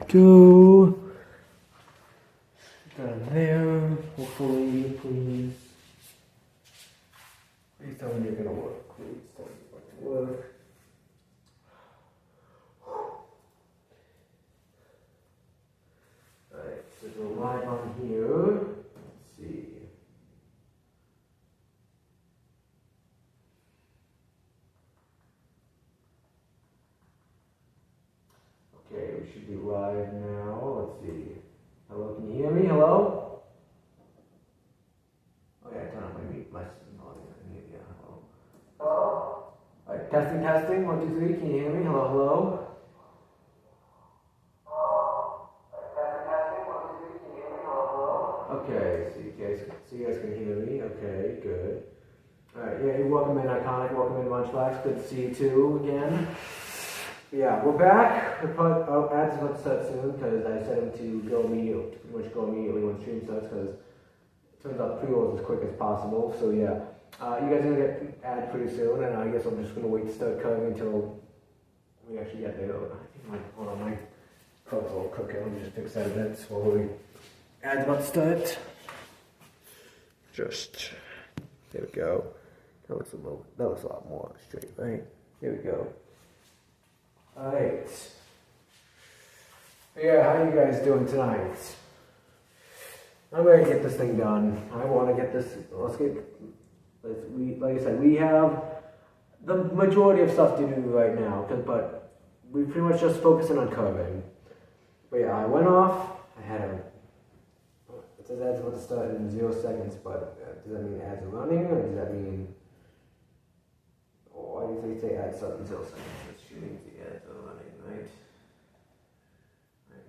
go. Done there. Hopefully, please. Please tell me you're gonna work. Please tell me you're going to work. Alright, so go live on here. Let's see. Okay, we should be live now. Let's see. Hello, can you hear me? Hello? Oh yeah, turn on my volume. Yeah, hello. Hello? Alright, testing, testing. 1, 2, 3. Can you hear me? Hello, hello? Okay, so you guys can hear me. Okay, good. Alright, yeah, welcome in Iconic, welcome in Lunchbox. Good to see you too again. Yeah, we're back. I'll add some start soon because I set him to go immediately, to pretty much go immediately when stream starts because it turns out pre-rolls as quick as possible. So yeah, you guys are gonna get added pretty soon, and I guess I'm just gonna wait to start cutting until we actually get there. Hold on, my cook's all cooking. Let me just fix that a bit while we add about to start. Just there we go. That looks a lot more straight, right? There we go. Alright. Yeah, how are you guys doing tonight? I'm ready to get this thing done. I want to get this, like I said, we have the majority of stuff to do right now, but we pretty much just focusing on curving. But yeah, I went off, I had a, it says ads about to start in 0 seconds, but does that mean ads are running, or does that mean, why do they say ads start in 0 seconds? It's shooting the ads are running, right?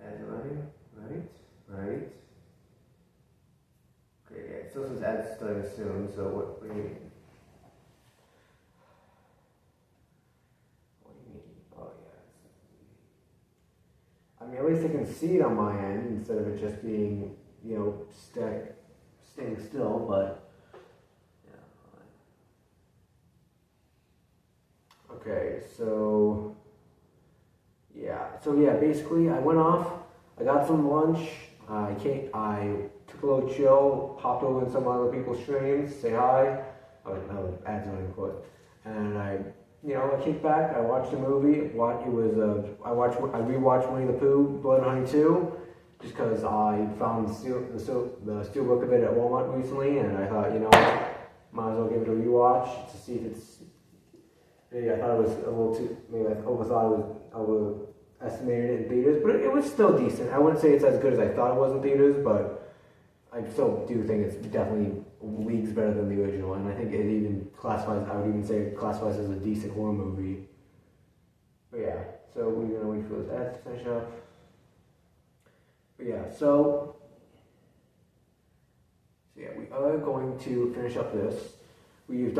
Ads are running, right? Okay, yeah, it still says ads starting soon, so what do you mean? What do you mean? Oh yeah. I mean, at least I can see it on my end instead of it just being, you know, staying still, but okay, so yeah, basically I went off, I got some lunch, I took a little chill, popped over in some other people's streams, say hi, ads on of course, and I kicked back, I watched a movie, I rewatched Winnie the Pooh, Blood and Honey 2, just because I found the steelbook of it at Walmart recently, and I thought, you know what, might as well give it a rewatch to see if it's. Maybe I thought it was a little too. Maybe I overthought it was overestimated it in theaters, but it was still decent. I wouldn't say it's as good as I thought it was in theaters, but I still do think it's definitely leagues better than the original, and I think it even classifies. I would even say it classifies as a decent horror movie. But yeah, so we're gonna wait for those ads to finish up. But yeah, so yeah, we are going to finish up this. I've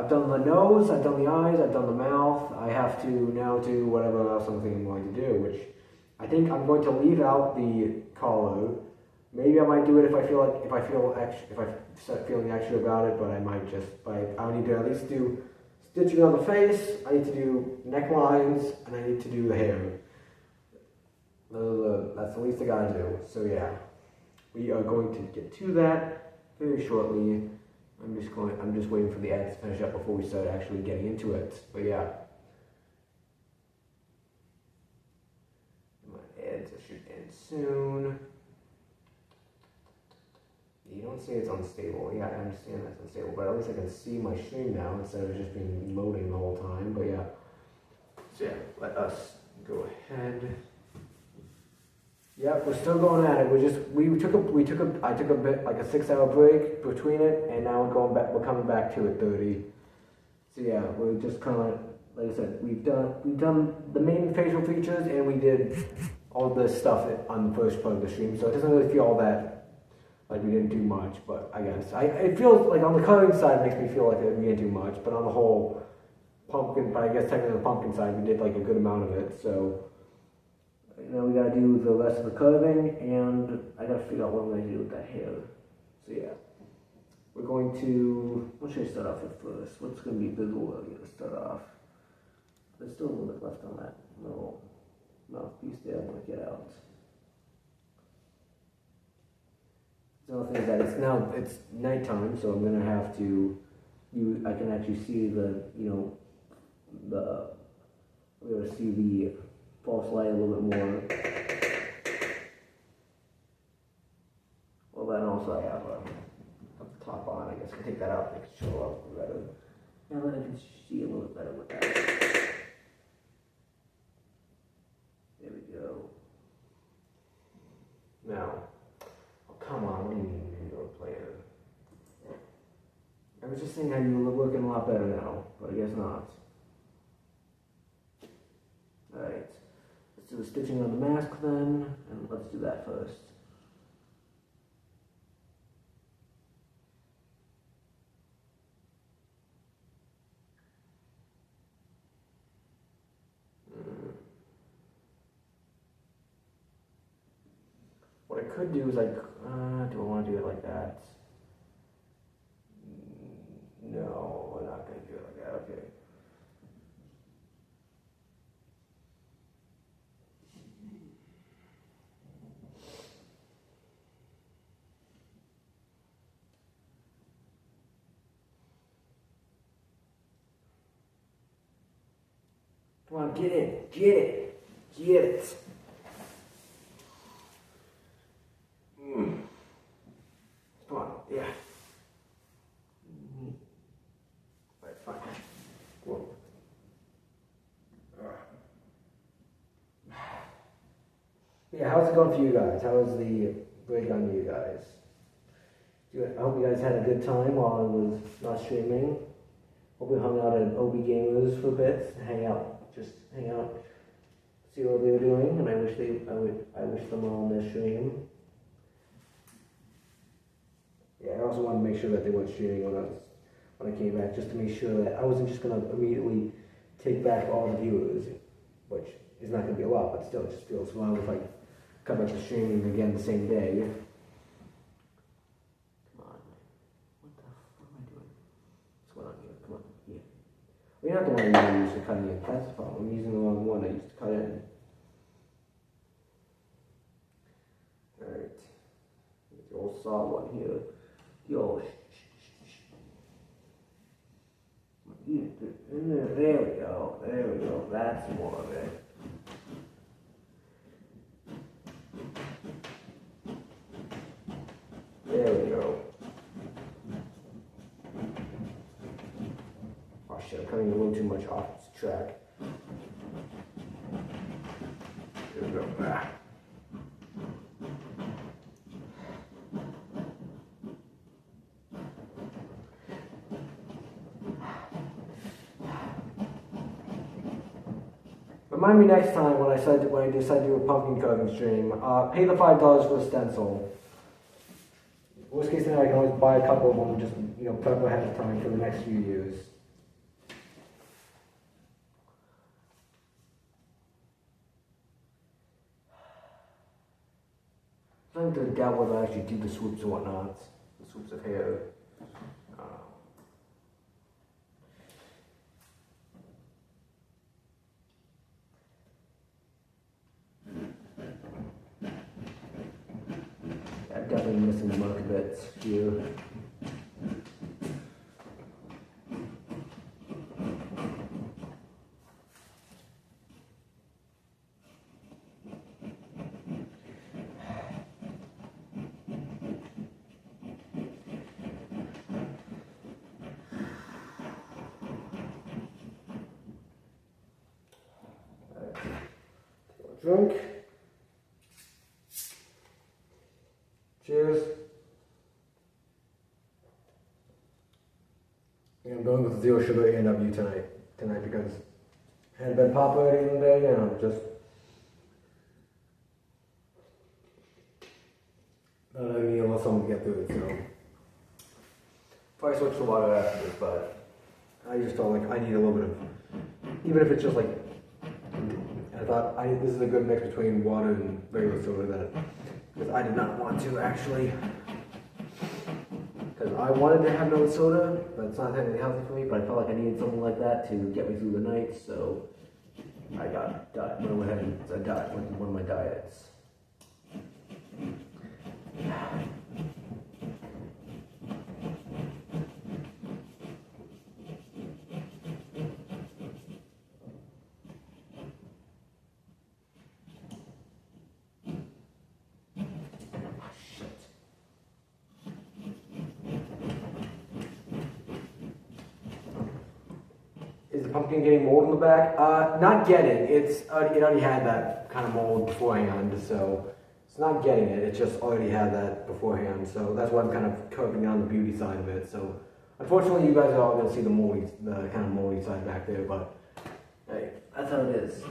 done the nose, I've done the eyes, I've done the mouth. I have to now do whatever else I'm going to do, which I think I'm going to leave out the collar. Maybe I might do it if I start feeling extra about it, but I might just, I need to at least do stitching on the face, I need to do necklines, and I need to do the hair. That's the least I gotta do. So yeah, we are going to get to that very shortly. I'm just waiting for the ads to finish up before we start actually getting into it. But yeah. My ads should end soon. You don't say it's unstable. Yeah, I understand that's unstable, but at least I can see my stream now instead of just being loading the whole time. But yeah. So yeah, let us go ahead. Yeah, we're still going at it. I took a bit, like a 6-hour break between it, and now we're coming back to it 30. So yeah, we're just kind of, like I said, we've done the main facial features, and we did all this stuff on the first part of the stream. So it doesn't really feel all that like we didn't do much, but I guess it feels like on the coloring side it makes me feel like we didn't do much, but on the whole pumpkin, but I guess technically on the pumpkin side we did like a good amount of it. So. Now we gotta do the rest of the curving, and I gotta figure out what I'm gonna do with that hair. So yeah, we're going to. What should I start off with first? What's gonna be visible? I'm gonna start off. There's still a little bit left on that little mouthpiece there I want to get out. The other thing is that it's nighttime, so I'm gonna have to. I can actually see the we're gonna see the false light a little bit more. Well, then also I have a top on. I guess I can take that out. Make it show up better. Now that I can see a little bit better with that. There we go. Now, oh, come on, what do you mean you're playing? I was just saying how you were looking a lot better now, but I guess not. Alright, let's do the stitching on the mask then, and let's do that first. What I could do is like, do I want to do it like that? No, we're not going to do it like that, okay. Come on, get it, get it, get it. Come on, yeah. Right, fine. Whoa. Yeah, how's it going for you guys? How was the break on you guys? I hope you guys had a good time while I was not streaming. Hope we hung out at OB Gamers for a bit, hang out, see what they were doing, and I wish them all on their stream. Yeah, I also wanted to make sure that they weren't streaming when I came back, just to make sure that I wasn't just gonna immediately take back all the viewers, which is not gonna be a lot, but still, it just feels wrong if I come back to streaming again the same day. Come on, what am I doing? What's going on here? Come on, here. Well, you're not the one I used to cut in. That's the problem. I'm using the wrong one I used to cut in. Alright. The old saw one here. Yo, there we go, that's more of it. There we go. Oh shit, I'm cutting a little too much off track. There we go. Remind me next time when I decide to do a pumpkin carving stream. Pay the $5 for a stencil. Worst case scenario, I can always buy a couple of them, just prep ahead of time for the next few years. I'm trying to doubt whether I actually do the swoops or whatnot. The swoops of hair. I'm definitely missing the mark a bit here. Drink. Cheers. I'm going with 0 sugar A&W tonight because I had a bad pop earlier in the day and I'm just not having any unless someone get through it, so probably switch to water after this, but I just felt like I need a little bit of, even if it's just like, I thought this is a good mix between water and regular soda because I did not want to actually, because I wanted to have no soda, but it's not technically healthy for me, but I felt like I needed something like that to get me through the night, so I got diet. Went ahead and a diet. One of my diets. Is the pumpkin getting mold in the back? Not getting. It already had that kind of mold beforehand, so it's not getting it. It just already had that beforehand, so that's why I'm kind of coping on the beauty side of it. So unfortunately, you guys are all gonna see the kind of moldy side back there, but hey, that's how it is.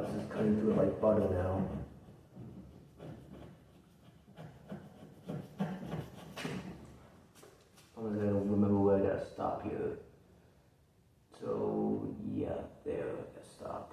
This is cutting through it like butter now. I'm gonna remember where I gotta stop here. So yeah, there, I gotta stop.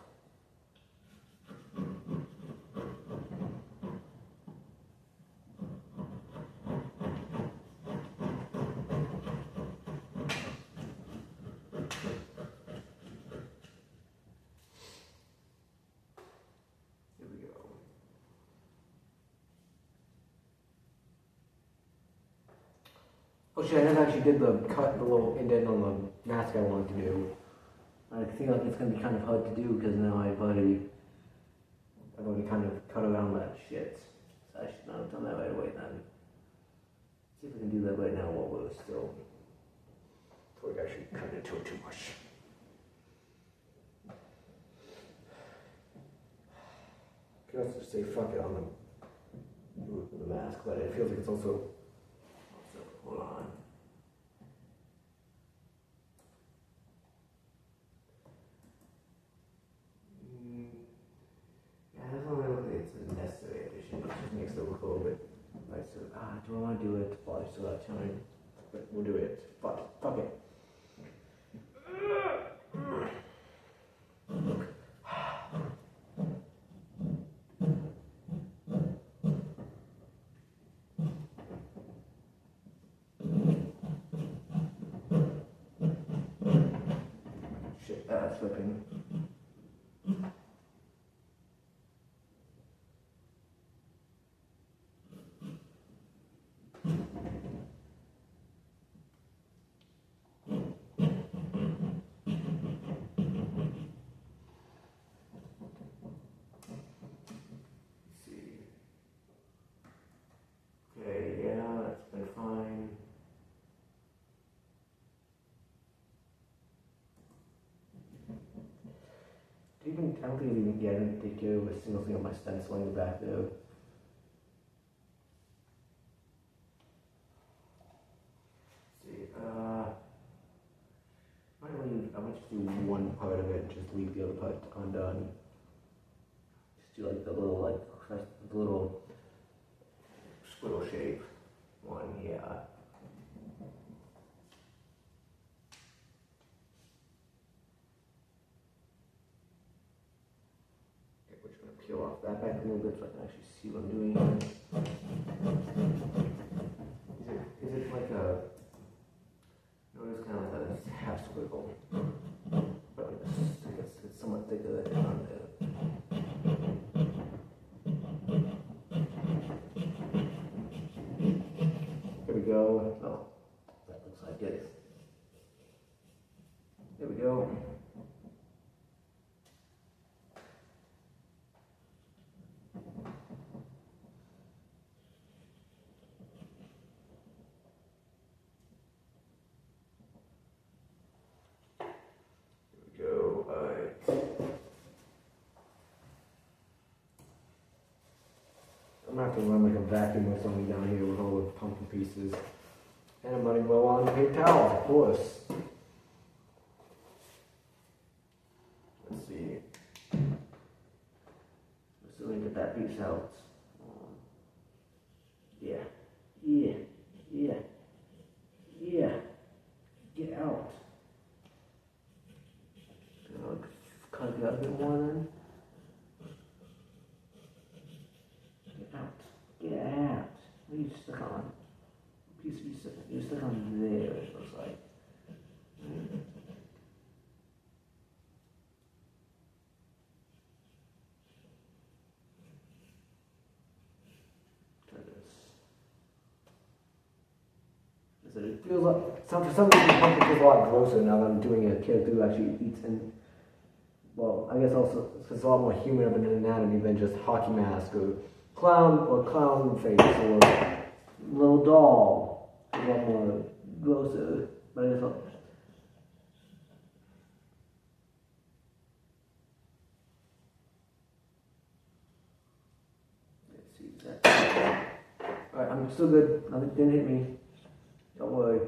Oh shit, I never actually did the little indent on the mask I wanted to do. I feel like it's gonna be kind of hard to do because now I've already kind of cut around that shit. So I should not have done that right away then. See if I can do that right now while we're still. I feel like I should cut into it too much. I can also say fuck it on the mask, but it feels like it's also hold on. Yeah, I don't really think it's a necessary addition. It just makes it look a little bit nicer. Do I want to do it while I still have time? But we'll do it. Fuck it. Flipping. Okay, yeah, that's been fine. I don't think I didn't take care of a single thing of my stenciling in the back there. I might just do one part of it and just leave the other part undone. Just do like the little squirrel shape one, yeah. Peel off that back a little bit so I can actually see what I'm doing here. Is it like a, it's kind of like a half squiggle, but it's somewhat thicker than on there. Here we go. Oh, that looks like it. There we go. I'm not going to run like a vacuum or something down here with all the pumpkin pieces. And I'm running well on the paper towel, of course. Let's see. Let's see if we can get that piece out. Yeah. Get out. It's gonna look cut it out a bit more then. Get out. Get out. What are you stuck on? What piece of you stuck on? You're stuck on there, it looks like. It feels like, for some reason, pumpkin feels a lot grosser now that I'm doing a character who actually eats and, well, I guess also because it's a lot more human of an anatomy than just hockey mask or clown face or little doll. It's a lot more grosser, but I guess I'll, let's see that. Alright, I'm still good. Nothing didn't hit me. Don't worry.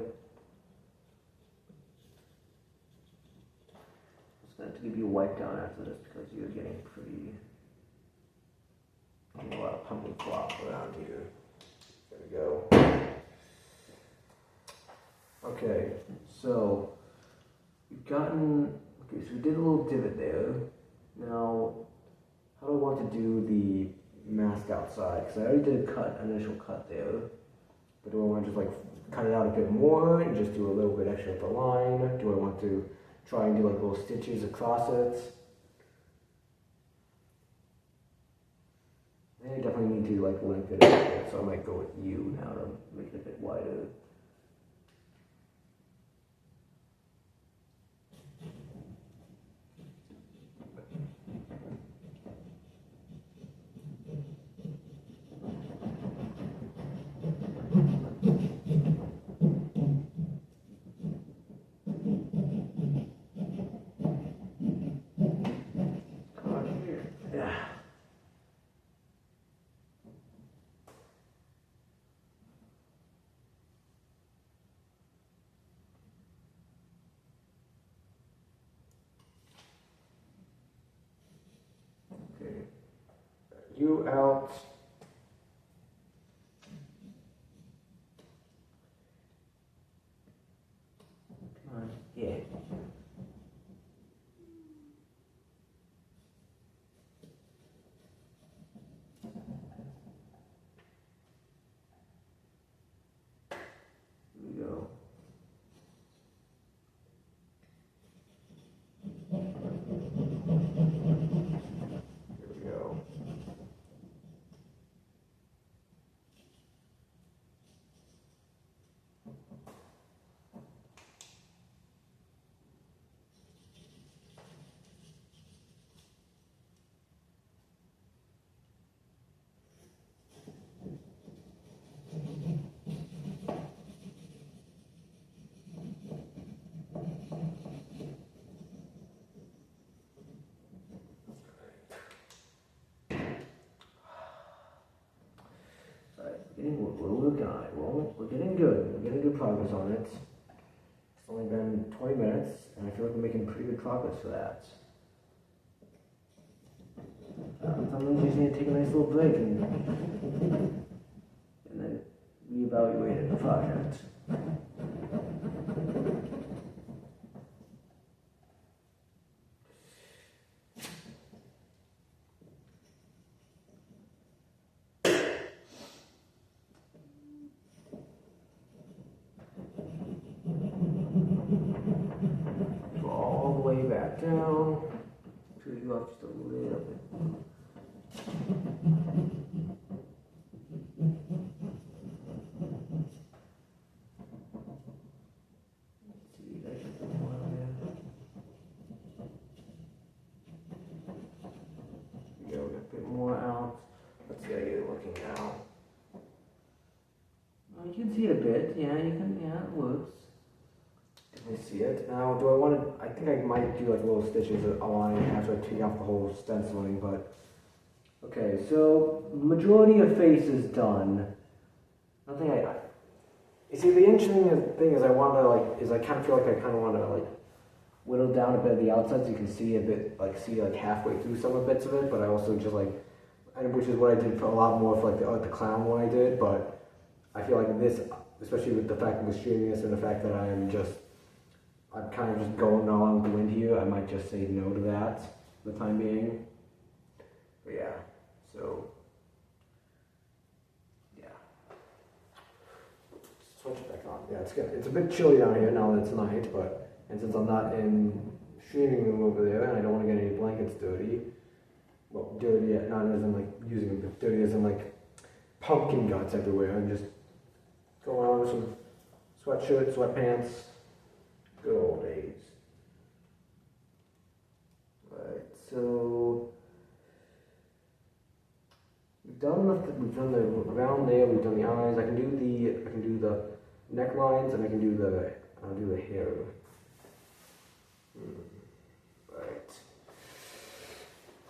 Just going to give you a wipe down after this because you're getting pretty. A lot of pumpkin flop around here. There we go. Okay, so we've gotten. Okay, so we did a little divot there. Now, how do I want to do the mask outside? Because I already did an initial cut there. But do I want to just like cut it out a bit more and just do a little bit extra at the line? Do I want to try and do like little stitches across it? I definitely need to like lengthen it a bit, so I might go with you now to make it a bit wider. You out. Come on. Yeah. Here we go. We're working on it. We're getting good. We're getting good progress on it. It's only been 20 minutes, and I feel like we're making pretty good progress for that. Sometimes you just need to take a nice little break and then reevaluate the project. Down, peel you off just a little bit. Let's see, that gets the one there. There we go, get a bit more out. Let's see how you're looking now. Well, you can see it a bit, yeah, it works. I see it. Now, do I want to, I think I might do like little stitches along after I take off the whole stenciling, but, okay, so, majority of face is done. Nothing you see, the interesting thing is I want to I kind of feel like I kind of want to like, whittle down a bit of the outside so you can see a bit, see halfway through some of the bits of it, but I also just which is what I did for a lot more for the clown one I did, but I feel like this, especially with the fact that we're streaming this and the fact that I'm kind of just going along with the wind here, I might just say no to that. for the time being. But yeah, so yeah. Switch it back on. Yeah, it's good. It's a bit chilly down here now that it's night, and since I'm not in streaming room over there and I don't want to get any blankets dirty. Well, dirty, not as in like using them, but dirty as in like pumpkin guts everywhere. I'm just going on with some sweatshirt, sweatpants. Good old days. Right, so we've done the round there. We've done the eyes. I can do the necklines, and I can do the hair. Right.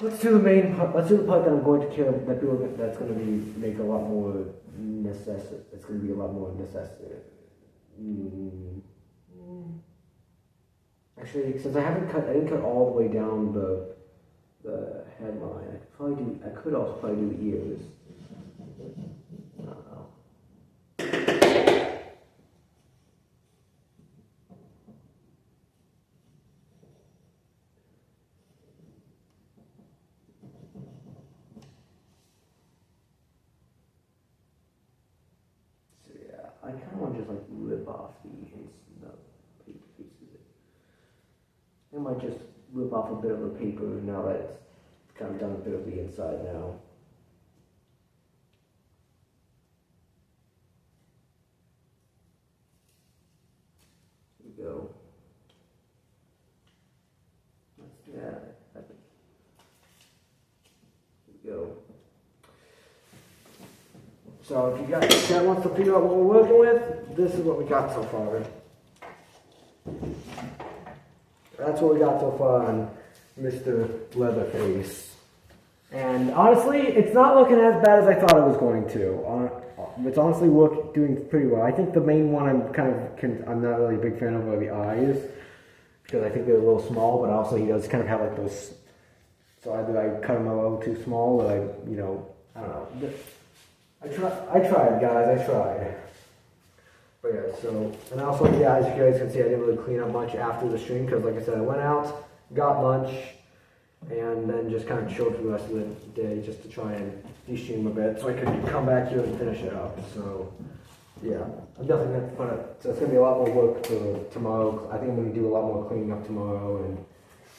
Let's do the main part. Let's do the part that I'm going to kill. That's going to make a lot more necessary. It's going to be a lot more necessary. Actually, since I didn't cut all the way down the headline. I could also probably do the ears. I don't know. So yeah, I kind of want to just like rip off the paper pieces. I might just rip off a bit of the paper now that it's kind of done a bit of the inside now. Here we go. Yeah, here we go. So if you guys wants to figure out what we're working with, this is what we got so far. That's what we got so far on Mr. Leatherface. And honestly, it's not looking as bad as I thought it was going to. It's honestly doing pretty well. I think the main one I'm not really a big fan of are the eyes, because I think they're a little small, but also he does kind of have like those, so either I cut them a little too small, or I don't know. I tried, guys, I tried. But yeah, so, and also, yeah, as you guys can see, I didn't really clean up much after the stream, because like I said, I went out, got lunch, and then just kind of chilled for the rest of the day, just to try and de-stream a bit, so I could come back here and finish it up. So, yeah, I'm definitely going to put it, so it's going to be a lot more work for tomorrow. I think I'm going to do a lot more cleaning up tomorrow, and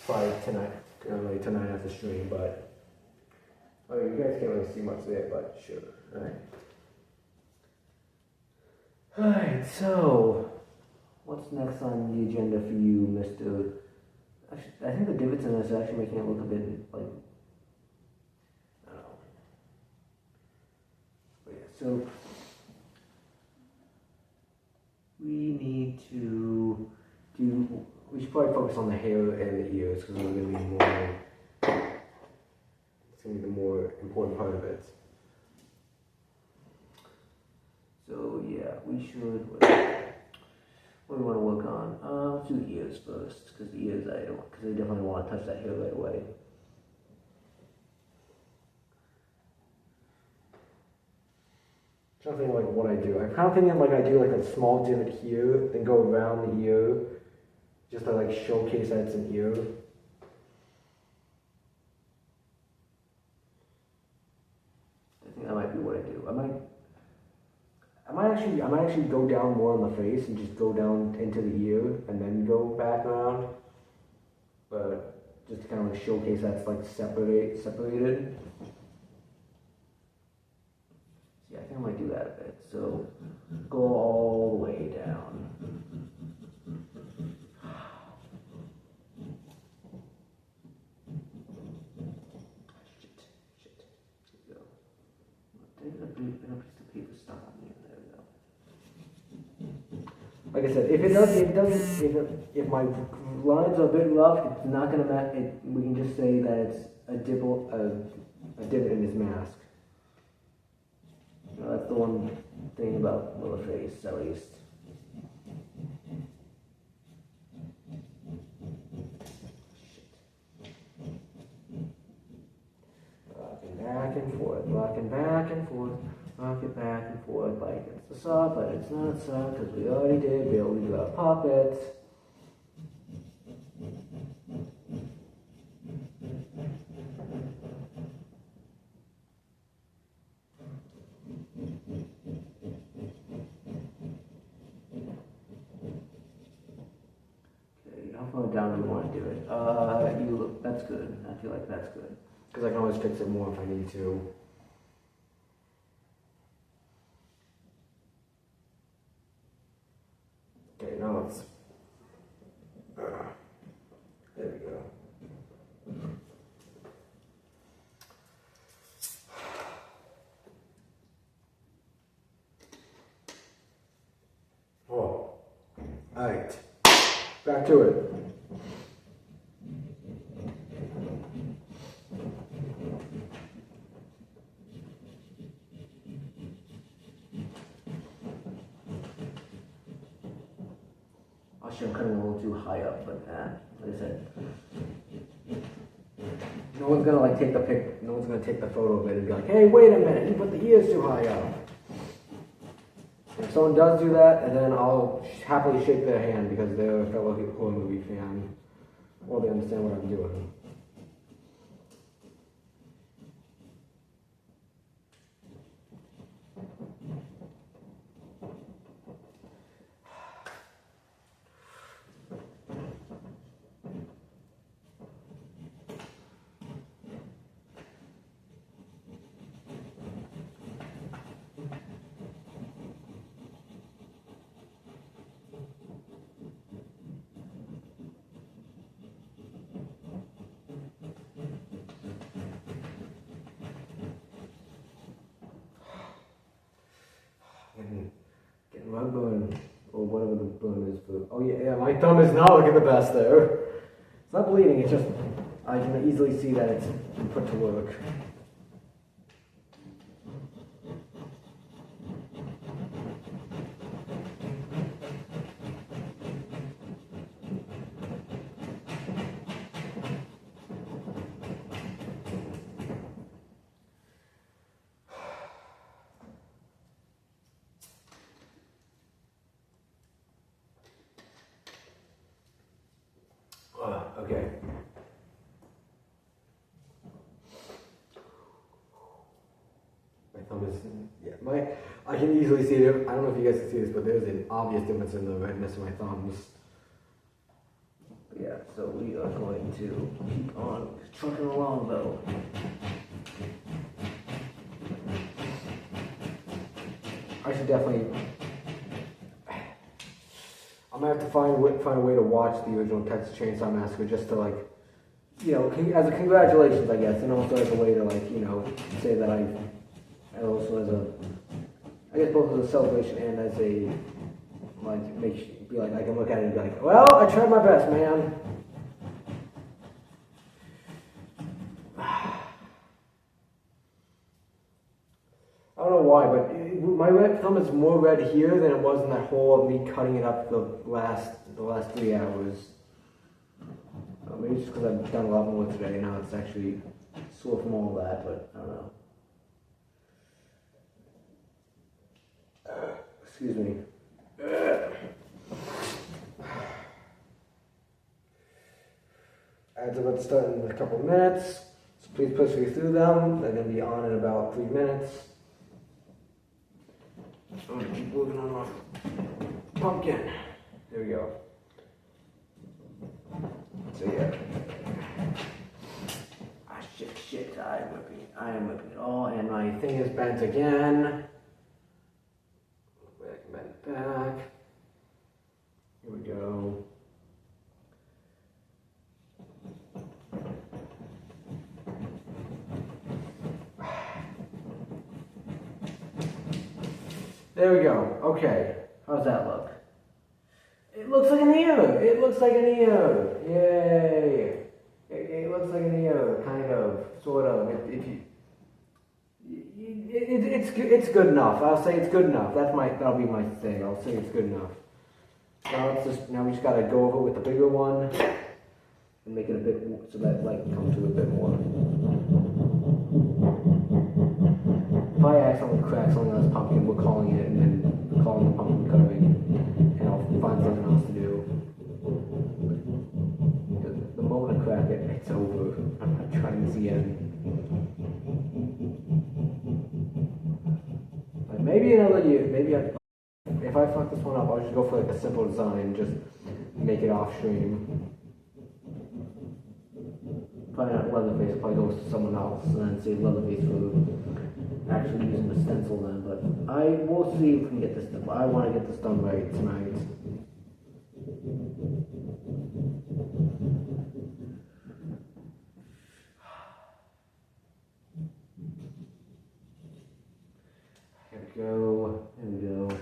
probably tonight after stream, but, I mean, you guys can't really see much there, but sure, alright. Alright, so, what's next on the agenda for you, Mr. I think the divots in this are actually making it look a bit like, I don't know. But yeah, so, we should probably focus on the hair and the ears, because it's going to be the more important part of it. So yeah, we should. What do we want to work on? Let's do the ears first, because the ears I definitely want to touch that hair right away. I'm trying to think like what I do. I'm kind of thinking like I do like a small divot here, then go around the ear, just to like showcase that it's an ear. I think that might be what I do. I might actually go down more on the face and just go down into the ear and then go back around. But just to kind of like showcase that's like separated. Yeah, I think I might do that a bit. So go all the way down. Shit. Here we go. The paper stop on me. There we go. Like I said, if my lines are a bit rough, it's not gonna matter. We can just say that it's a divot in his mask. That's the one thing about Leatherface, at least. Rocking back and forth, rocking back and forth, rocking back and forth, like it's a saw, but it's not a saw, because we already did, we already got puppets. what down do we want to do it? You look, that's good. I feel like that's good. Because I can always fix it more if I need to. Okay, now let's... there we go. Oh. Alright. Back to it. Actually, I'm cutting a little too high up, but like I said, no one's gonna like take the pic. No one's gonna take the photo of it and be like, "Hey, wait a minute, you put the ears too high up." If someone does do that, and then I'll happily shake their hand because they're a fellow horror movie fan, or they understand what I'm doing. Getting my burn, or whatever the burn is for. Oh yeah, my thumb is not looking the best there. It's not bleeding, it's just, I can easily see that it's been put to work. Okay. My thumb is, yeah, I can easily see it. I don't know if you guys can see this, but there's an obvious difference in the redness of my thumbs. Yeah, so we are going to keep on trucking along though. I should definitely, I'm gonna have to find a way to watch the original Texas Chainsaw Massacre just to like, you know, as a congratulations, I guess, and also as a way to like, you know, say that and also as a, I guess both as a celebration and as a, like, be like, I can look at it and be like, well, I tried my best, man. I don't know why, but my red thumb is more red here than it was in that hole of me cutting it up the last 3 hours. Maybe it's just because I've done a lot more today, and now it's actually sore from all that, but I don't know. Excuse me. Ads are about to start in a couple of minutes, so please push me through them. They're going to be on in about 3 minutes. I'm going to keep working on my pumpkin. There we go. So yeah. Shit, I am whipping it all, and my thing is bent again. Bend it back. Here we go. There we go. Okay. How's that look? It looks like an ear. It looks like an ear. Yay. It looks like an ear, kind of, sort of. It's good enough. I'll say it's good enough. That'll be my thing. I'll say it's good enough. Now we just gotta go over with the bigger one and make it a bit more, so that light can come to a bit more. If I accidentally crack something on this pumpkin, we're calling it, and then we're calling the pumpkin carving, and I'll find something else to do. The moment I crack it, it's over. I'm not trying this again. Like maybe another year, if I fuck this one up, I'll just go for like a simple design, just make it off stream. probably not Leatherface, probably goes to someone else, and then save Leatherface for actually using the stencil then, but I will see if we can get this done. I want to get this done right tonight. Here we go, here we go.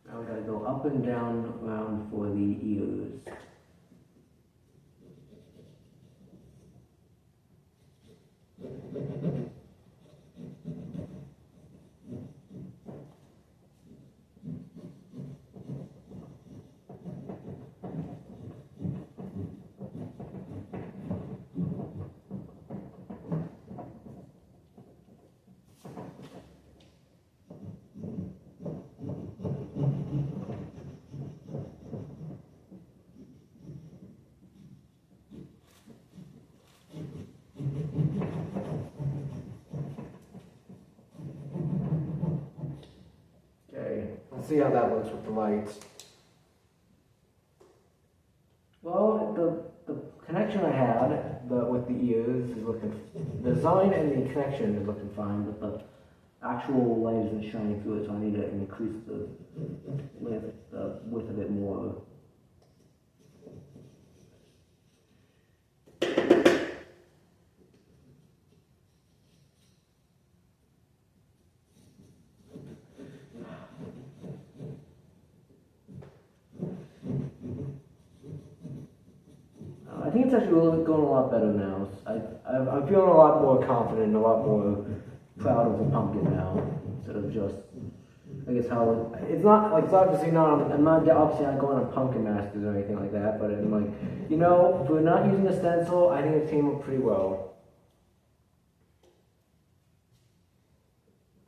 Now we gotta go up and down around for the ears. Let's see how that looks with the lights. Well, the connection I had with the ears is looking, the design and the connection is looking fine, but the actual light isn't shining through it, so I need to increase the width of it more. I think it's actually going a lot better now. I'm feeling a lot more confident, a lot more proud of the pumpkin now, instead of just, I guess how, it's not, like, it's obviously not, I'm not obviously not going on pumpkin masters or anything like that, but I'm like, you know, if we're not using a stencil, I think it came up pretty well.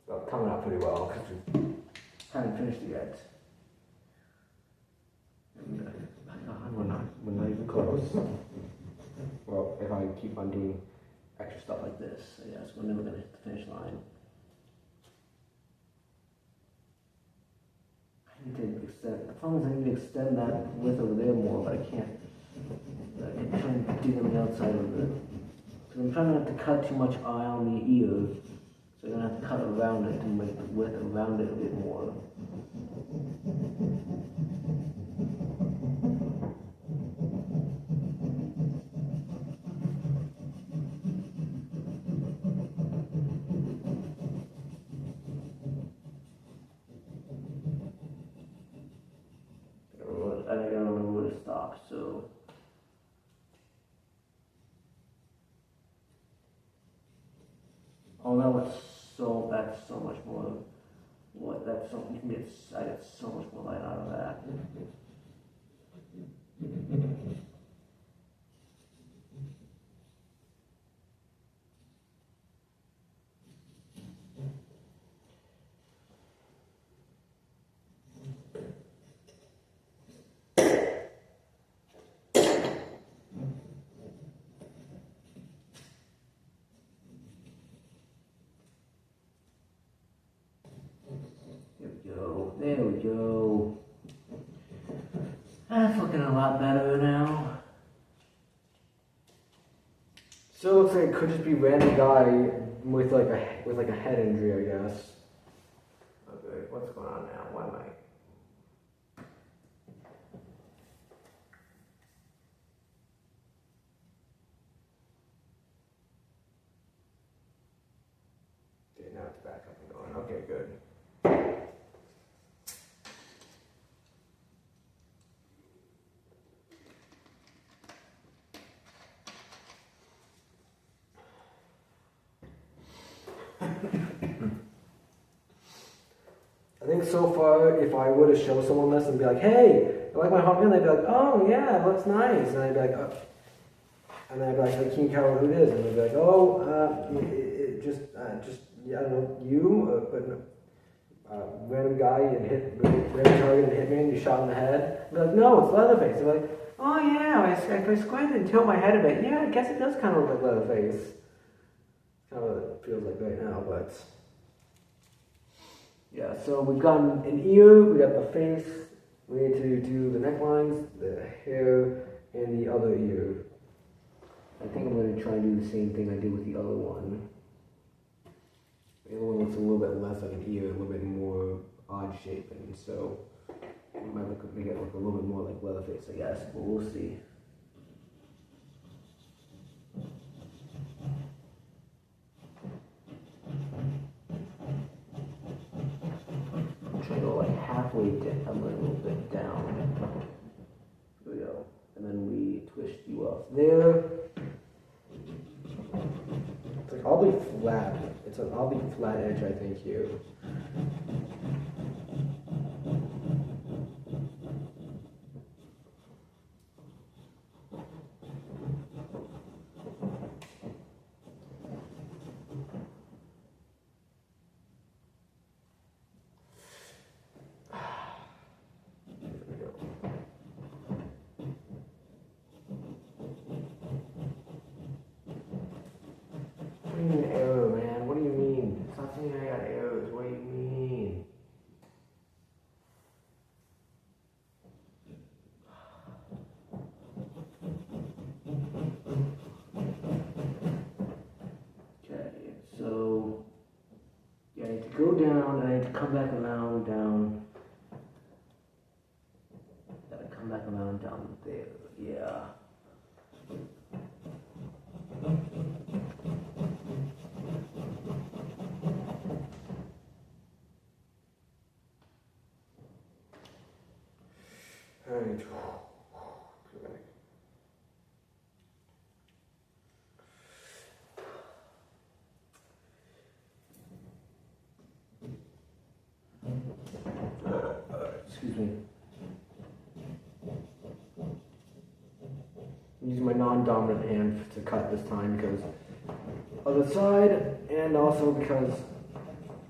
Well, coming out pretty well, because we haven't finished it yet. And, we're not even close. Well, if I keep on doing extra stuff like this, yes, we're never going to hit the finish line. I need to extend, the problem is I need to extend that width over there more, but I can't. I'm trying to dig on the outside of it. So I'm trying not to cut too much eye on the ear, so I'm going to have to cut around it to make the width around it a bit more. I don't remember where to stop, so. Oh no, that's so much more. What, that's so, you can get, I get so much more light out of that. There we go. That's looking a lot better now. Still looks like it could just be a random guy with like a head injury, I guess. Okay, what's going on now? Why am I? Okay, now it's back up and going. Okay, good. I think so far, if I were to show someone this and be like, hey, you like my pumpkin? They'd be like, oh yeah, it looks nice. And I'd be like, oh. And then I'd be like, can you tell who it is? And they'd be like, oh, yeah, I don't know, you? But no. random guy and random target and hit me and you shot in the head. I'd be like, no, it's Leatherface. They're like, oh yeah, if I squint and tilt my head a bit, yeah, I guess it does kind of look like Leatherface. Kind of what it feels like right now, but yeah. So we've gotten an ear, we got the face. We need to do the necklines, the hair, and the other ear. I think I'm going to try and do the same thing I did with the other one. The other one looks a little bit less like an ear, a little bit more odd shape, and so it might make it look a little bit more like Leatherface, I guess, but we'll see. I'm trying to go like halfway down, I'm going a little bit down. Here we go. And then we twist you off there. It's like oddly flat. It's an oddly flat edge, I think, here. An error, man. What do you mean? Stop saying I got errors. What do you mean? Okay, so yeah, I need to go down and I need to come back around down. Gotta come back around down there. Yeah. Alright. Excuse me. I'm using my non-dominant hand to cut this time because of the side, and also because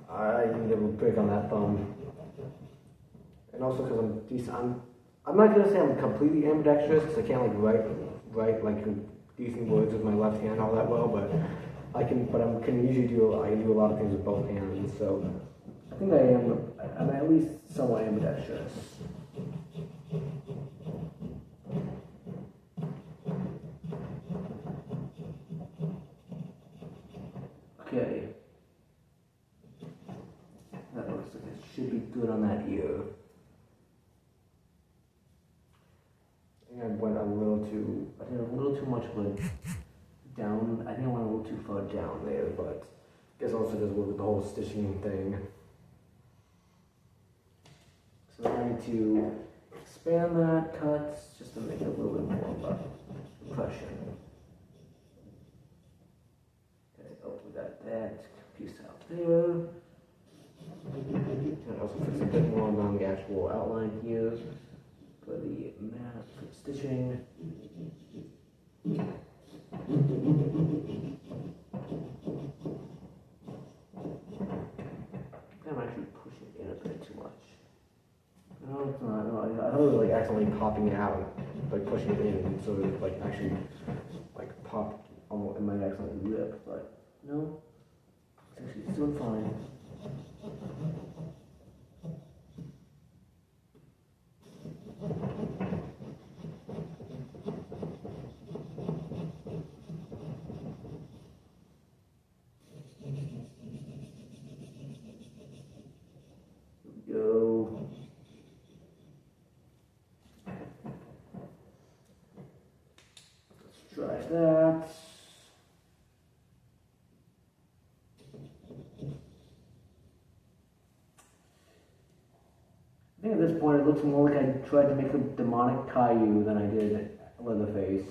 I need a break on that thumb, and also because I'm decent. I'm not gonna say I'm completely ambidextrous because I can't like write like decent words with my left hand all that well, but I can. But I can usually do a lot of things with both hands. So I think I'm at least somewhat ambidextrous. Okay. That looks like it should be good on that ear. I think I went a little too, I did a little too much of a down, I think I went a little too far down there, but I guess also does work with the whole stitching thing. So I need to expand that cut just to make it a little bit more of a impression. Okay, oh, we got that piece out there. And also fix a bit more along the actual outline here for the mask stitching. I'm actually pushing it in a bit too much. No, it's not. No, I thought it was like accidentally popping it out, like pushing it in, and so it like actually like pop. Almost, it might accidentally rip, but no, it's actually doing fine. Go. Let's try that. I think at this point it looks more like I tried to make a demonic Caillou than I did Leatherface.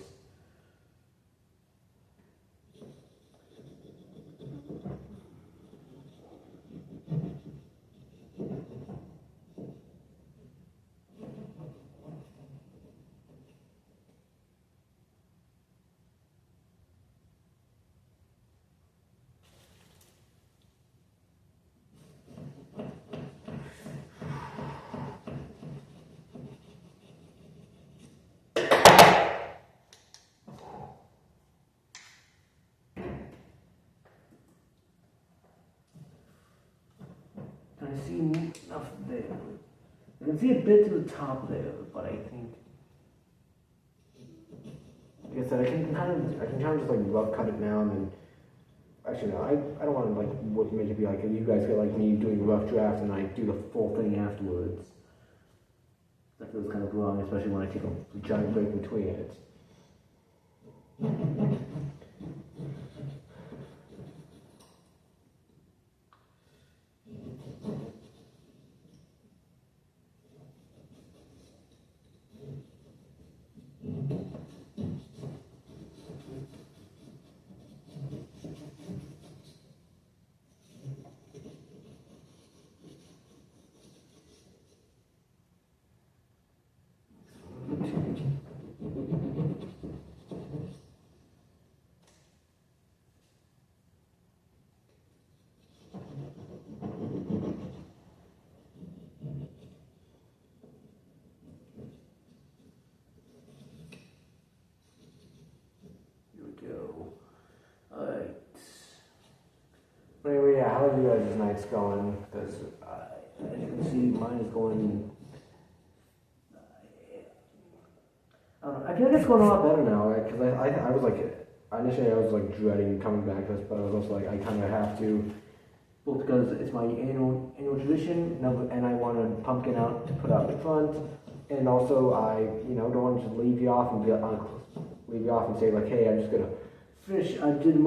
can see a bit to the top there, but I think, like I said, I can kind of just like rough cut it now and then. Actually, no, I don't want to like make it be like you guys get like me doing a rough draft and I do the full thing afterwards. That feels kind of wrong, especially when I take a giant break between it. But anyway, yeah, how are you guys' nights going? Because as you can see, mine is going. I feel like it's going a lot better now, because I was like, initially I was like dreading coming back to this, but I was also like, I kind of have to, both because it's my annual tradition, and I want a pumpkin out to put out in front, and also I, don't want to just leave you off and say like, hey, I'm just gonna finish. I did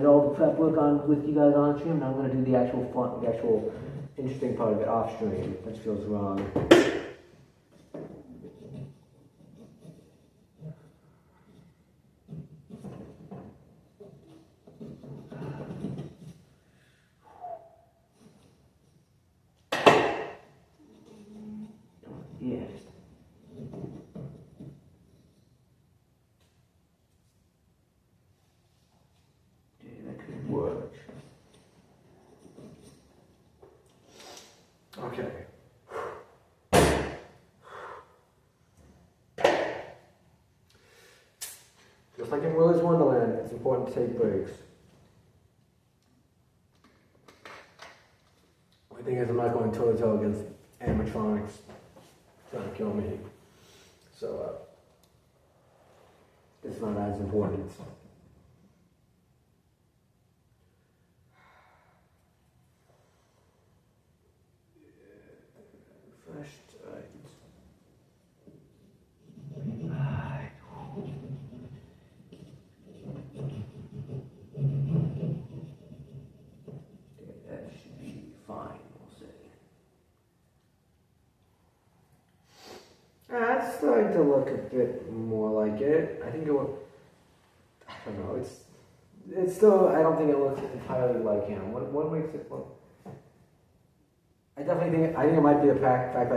all the prep work with you guys on stream, and I'm gonna do the actual interesting part of it off stream. That feels wrong. Yes. That could work. Okay. Just like in Willy's Wonderland, it's important to take breaks. The thing is, I'm not going toe to toe against animatronics trying to kill me. So, it's not as important. Refreshed, right. That should be fine, we'll say. It's starting to look a bit more like it. I think it will. I don't know. It's still. I don't think it looks entirely like him. What makes it look? I think it might be the fact that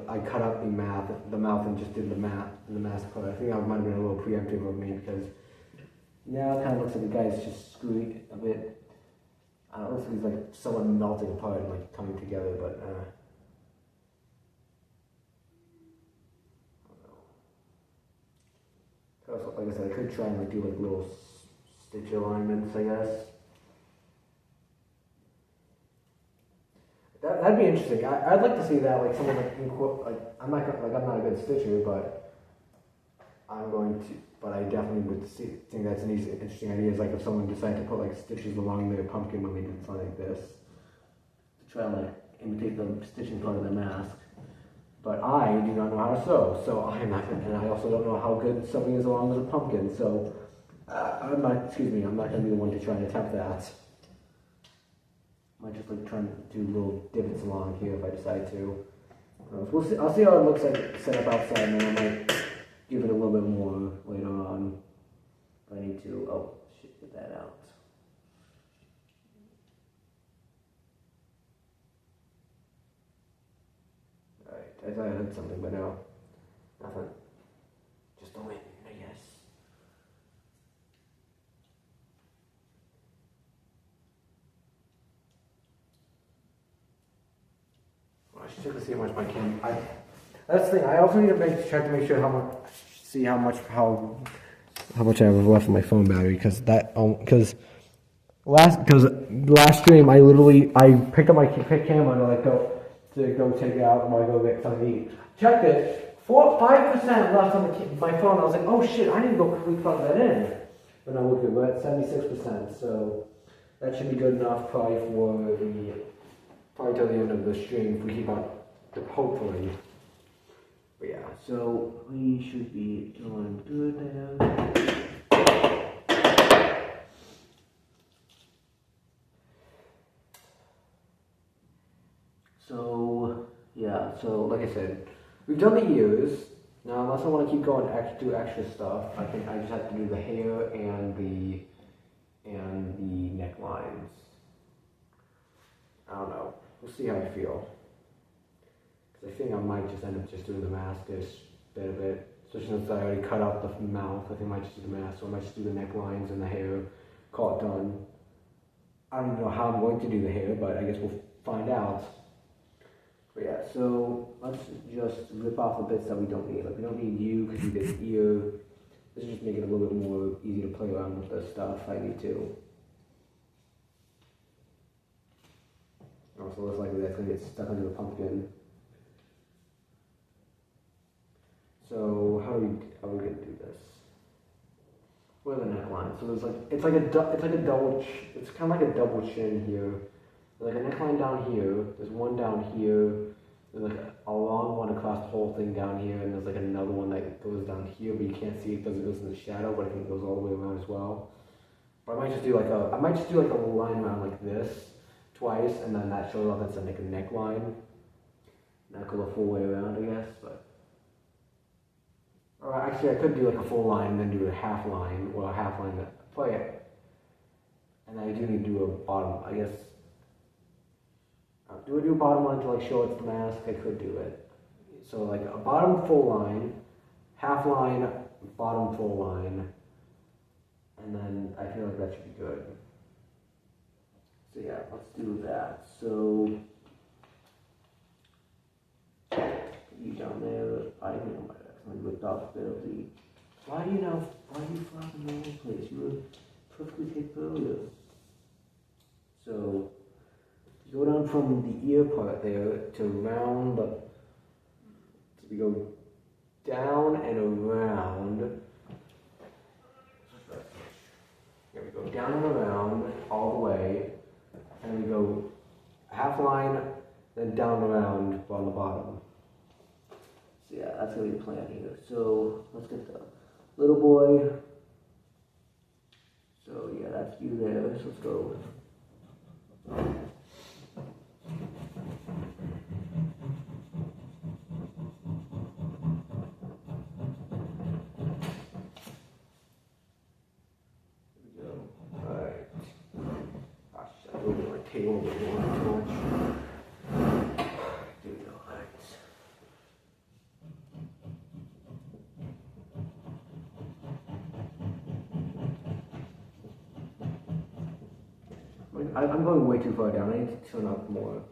I cut out the mouth and just did the mask cut. I think that might have been a little preemptive of me because now it kind of looks like the guy's just screwed a bit. I don't know if he's like someone melting apart and like coming together, but. Like I said, I could try and like do like little stitch alignments, I guess. That'd be interesting. I'd like to see that, like someone like I'm not a good stitcher, but I definitely would think that's an interesting idea. Is like if someone decided to put like stitches along their pumpkin when they did something like this, to try and like imitate the stitching part of the mask. But I do not know how to sew, so I'm not, and I also don't know how good sewing is along with a pumpkin. So I'm not going to be the one to try and attempt that. I might just like try and do little divots along here if I decide to. We'll see. I'll see how it looks like set up outside, and then I might give it a little bit more later on. If I need to. Oh shit! Get that out. I thought I heard something, but no. Nothing. Just the wind, I guess. Well, I should check to see how much my camera. That's the thing. I also need to check to make sure how much I have left in my phone battery because last stream I picked up my camera to to go take it out while I go get something to eat. Checked it, 5% left on my phone. I was like, oh shit, I need to go quickly plug that in. But no, we're at 76%, so that should be good enough probably till the end of the stream if we keep up, hopefully. But yeah, so we should be doing good there. So yeah, so like I said, we've done the ears. Now unless I want to keep going do extra stuff, I think I just have to do the hair and the necklines. I don't know. We'll see how I feel. Because I think I might just end up just doing the mask-ish bit of it. Especially since I already cut out the mouth, I think I might just do the mask, so I might just do the necklines and the hair, call it done. I don't even know how I'm going to do the hair, but I guess we'll find out. But yeah, so let's just rip off the bits that we don't need. Like, we don't need you because you did ear. Let's just make it a little bit more easy to play around with the stuff I need to. Also, less likely that's going to get stuck under the pumpkin. So, how are we going to do this? Where are the necklines? So there's like, it's kind of like a double chin here. There's like a neckline down here, there's one down here, there's like a long one across the whole thing down here, and there's like another one that goes down here, but you can't see it because it goes in the shadow, but I think it goes all the way around as well. But I might just do like a line around like this twice, and then that shows off that's like a neckline. Not go the full way around, I guess, but. Or actually, I could do like a full line and then do a half line, or a half line that play it. And I do need to do a bottom, I guess. Do I do a bottom line to like show it's the mask? I could do it. So like a bottom full line, half line, bottom full line, and then I feel like that should be good. So yeah, let's do that. So you down there, I think I might have ripped off a bit of the. Why do you flop in the wrong place? You were perfectly capable earlier. So go down from the ear part there to round up. So we go down and around. Here we go down and around all the way, and we go half line, then down and around on the bottom. So yeah, that's gonna be the plan here. So let's get the little boy. So yeah, that's you there. So let's go. Table a bit more too much. Do not. I'm going way too far down. I need to turn up more.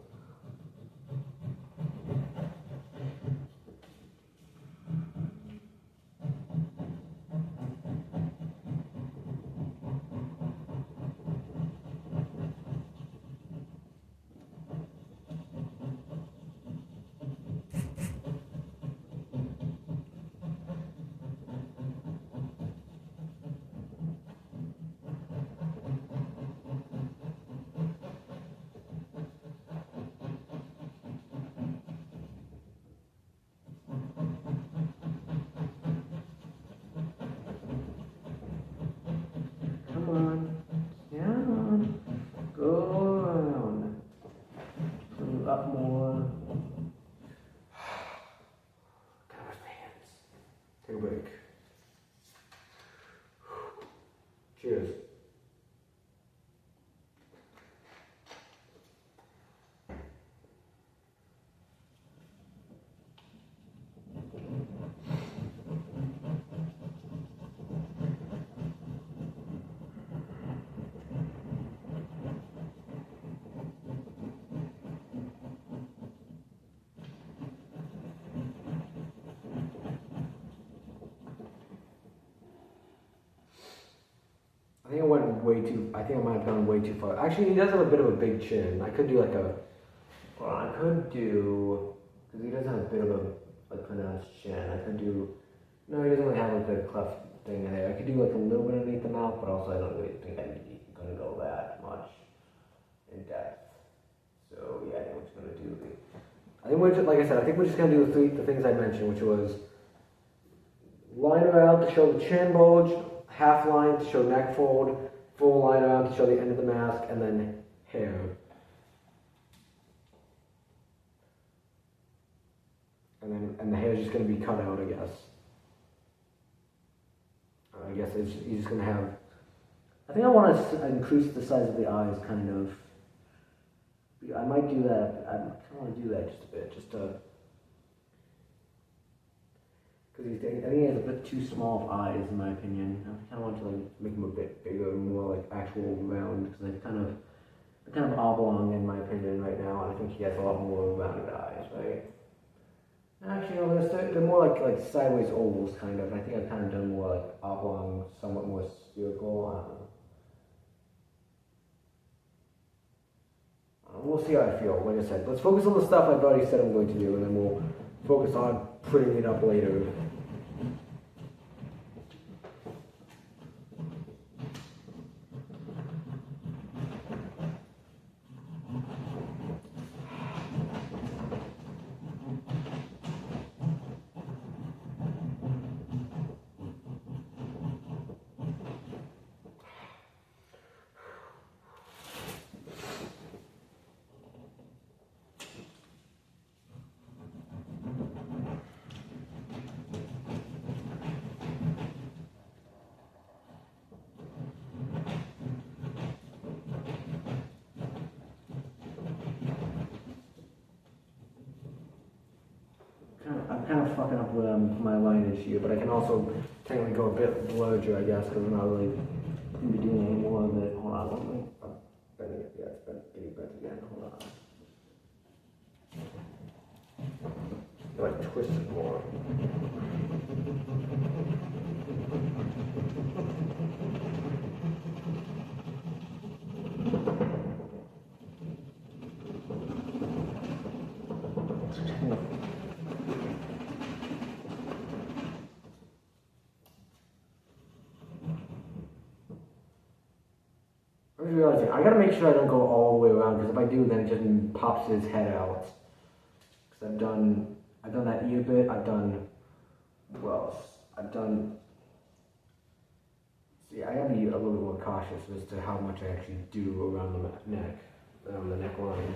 Cheers. I think I might have gone way too far. Actually, he does have a bit of a big chin. I could do like Well, I could do, because he does have a bit of a pronounced chin. I could do, no, he doesn't really have like the cleft thing there. I could do like a little bit underneath the mouth, but also I don't really think I'm gonna go that much in depth. So yeah, I think we're just gonna do I think we're just, like I said, I think we're just gonna do the things I mentioned, which was line around to show the chin bulge, half line to show neck fold, full line around to show the end of the mask, and then hair. And the hair is just going to be cut out, I guess. I guess he's just going to have... I think I want to increase the size of the eyes, kind of. I might do that. I kind of want to do that just a bit, just to... Because I think he has a bit too small of eyes, in my opinion. I kind of want to like make him a bit bigger, more like actual round, because they're kind of oblong, in my opinion, right now, and I think he has a lot more rounded eyes, right? Actually, no, they're more like sideways ovals, kind of. I think I've kind of done more like oblong, somewhat more spherical. I don't know. We'll see how I feel. Like I said, let's focus on the stuff I've already said I'm going to do, and then we'll focus on putting it up later. I'm kind of fucking up with my lineage here, but I can also technically go a bit larger, I guess, because I'm not really going to be doing any more of it. Hold on, let me... bending it. Yeah, it's getting bent again. Hold on. I feel like twist it more. I'm realizing I gotta make sure I don't go all the way around, because if I do, then it just pops his head out. Because I've done that ear bit. I've done, well, see, I gotta be a little bit more cautious as to how much I actually do around the neck, around the neck lines.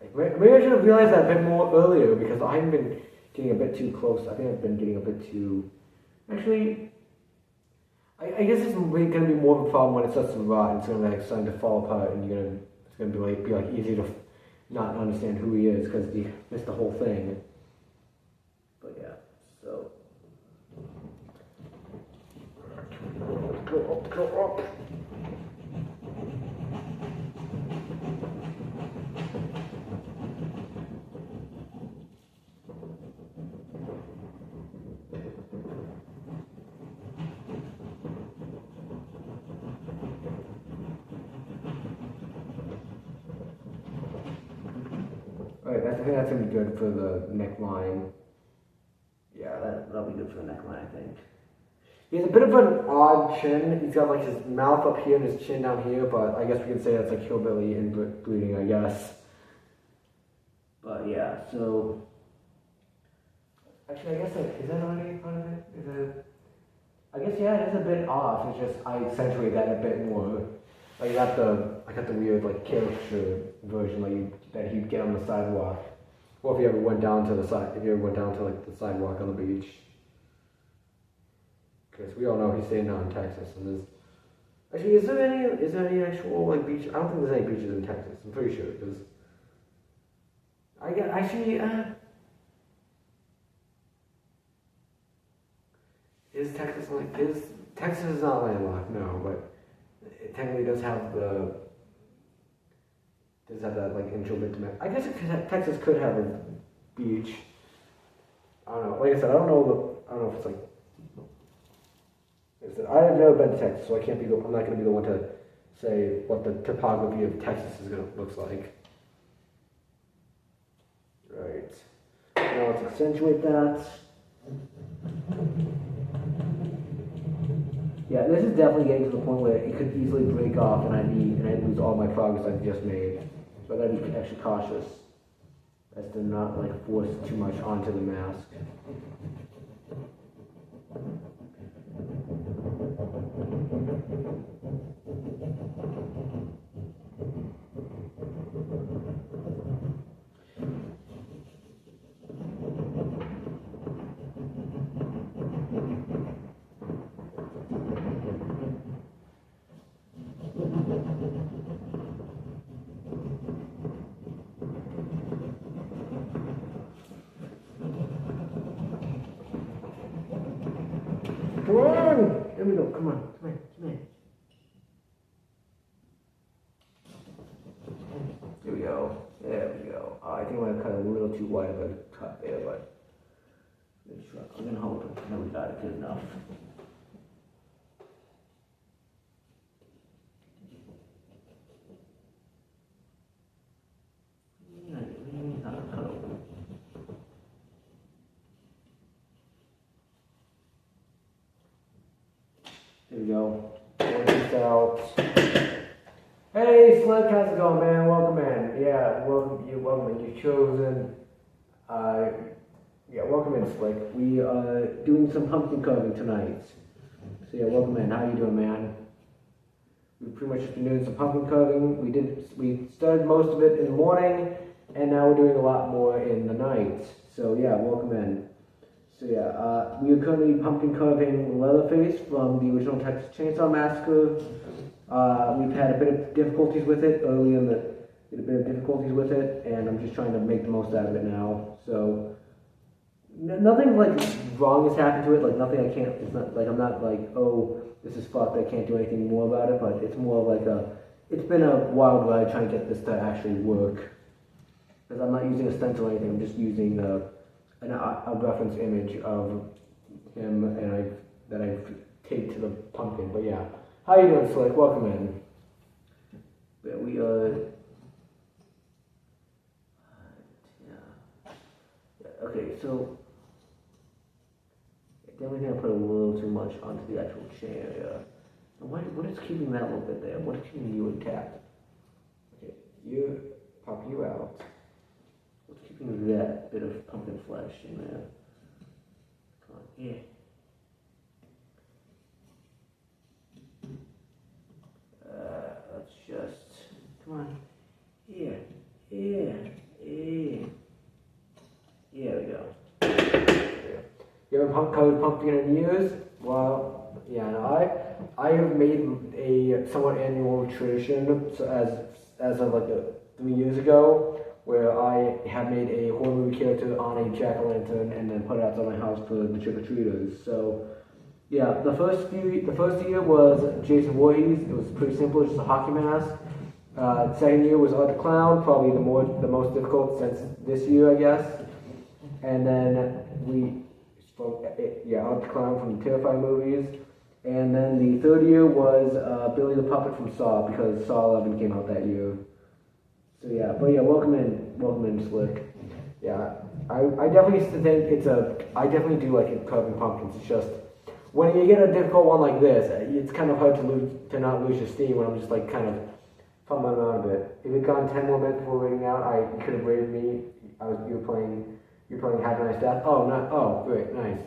Like, maybe I should have realized that a bit more earlier, because I've been getting a bit too close. I think I've been getting a bit too, actually. I guess it's going to be more of a problem when it starts to rot and it's going to be like starting to fall apart, and it's going to be like easy to not understand who he is because you missed the whole thing. But yeah, so go up. Alright, I think that's going to be good for the neckline. Yeah, that'll be good for the neckline, I think. He has a bit of an odd chin. He's got like his mouth up here and his chin down here, but I guess we can say that's like hillbilly inbreeding, I guess. But yeah, so... Actually, I guess, is that already part of it? Is it... I guess, yeah, it is a bit off. It's just, I accentuate that a bit more. Like, I got the weird, like, caricature version, like, that he'd get on the sidewalk. Or if he ever went down to the like, the sidewalk on the beach. Because we all know he's staying down in Texas, and there's... Actually, is there any actual, like, beach? I don't think there's any beaches in Texas, I'm pretty sure, because... Is Texas, like, Texas is not landlocked, no, but... It technically does have that like introvert dimension. I guess Texas could have a beach. I don't know. Like I said, I don't know if it's like. Like I said, I've never been to Texas, so I'm not going to be the one to say what the topography of Texas looks like. Now let's accentuate that. Yeah, this is definitely getting to the point where it could easily break off and I'd lose all my progress I've just made. So I gotta be extra cautious as to not like force too much onto the mask. Come on! There we go. Come on. Come here. Come here. There we go. There we go. I think I might have cut a little too wide of a cut there, but I'm gonna hold it. Then we got it good enough. There we go. Work this out. Hey, Slick, how's it going, man? Welcome in. Yeah, welcome in. You've chosen. Yeah, welcome in, Slick. We are doing some pumpkin carving tonight. So yeah, welcome in. How you doing, man? We've pretty much just been doing some pumpkin carving. We started most of it in the morning, and now we're doing a lot more in the night. So yeah, welcome in. So yeah, we are currently pumpkin carving Leatherface from the original Texas Chainsaw Massacre. We've had a bit of difficulties with it early in the, and I'm just trying to make the most out of it now. So nothing like wrong has happened to it. Like nothing I can't. It's not like I'm not like, oh, this is fucked. I can't do anything more about it. But it's more like it's been a wild ride trying to get this to actually work. Because I'm not using a stencil or anything. I'm just using a reference image of him and that I've taped to the pumpkin. But yeah, how you doing, Slick? Welcome in. Yeah, we okay, so I definitely think I put a little too much onto the actual chain area. And what is keeping that little bit there? What is keeping you intact? Okay, you pop you out. What's keeping that bit of pumpkin flesh in there? Come on, here. Let's just, come on, here. Here we go. You haven't covered pumpkin in years? Well, yeah, no, I have made a somewhat annual tradition as of like 3 years ago, where I have made a horror movie character on a jack-o'-lantern and then put it outside my house for the trick-or-treaters. So yeah, the first year was Jason Voorhees. It was pretty simple, just a hockey mask. Second year was Art the Clown, probably the most difficult since this year, I guess. And then Art the Clown from the Terrifying movies. And then the third year was Billy the Puppet from Saw, because Saw 11 came out that year. So yeah, but yeah, welcome in, Slick. Yeah, I definitely think I definitely do like carving pumpkins. It's just, when you get a difficult one like this, it's kind of hard to not lose your steam when I'm just like kind of fumbling around a bit. If it gone 10 more minutes before waiting out, I could have rated me. You're playing Have a Nice Death. Oh, great, nice.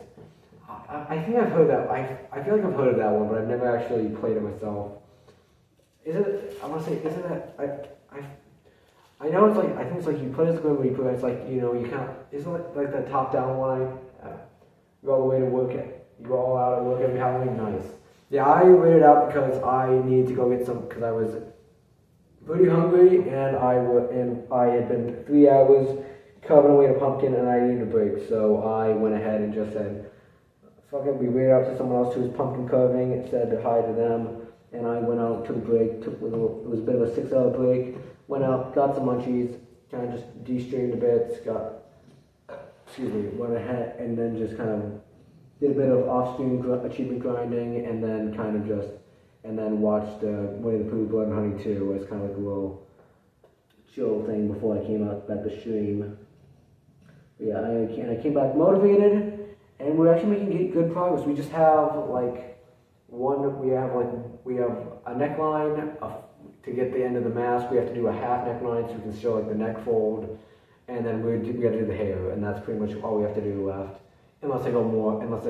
I think I've heard that. I feel like I've heard of that one, but I've never actually played it myself. Isn't that? I know it's like, I think it's like you play this game where you put it's like, you know, you can't. Isn't it like the top down one? You go all the way to work it. You go all out at work every Halloween. Nice. Yeah, I waited out because I needed to go get some, because I was pretty hungry and I had been 3 hours carving away a pumpkin and I needed a break. So I went ahead and just said, fuck it, we waited out to someone else who was pumpkin carving and said hi to them. And I went out, took a break, it was a bit of a 6-hour break, went out, got some munchies, kind of just de-streamed a bit, went ahead and then just kind of did a bit of off-stream achievement grinding and then watched Winnie the Pooh Blood and Honey 2 as kind of like a little chill thing before I came out back to stream. Yeah, I came back motivated, and we're actually making good progress. We just have like we have a neckline to get the end of the mask. We have to do a half neckline so we can show like the neck fold, and then we got to do the hair, and that's pretty much all we have to do left. Unless I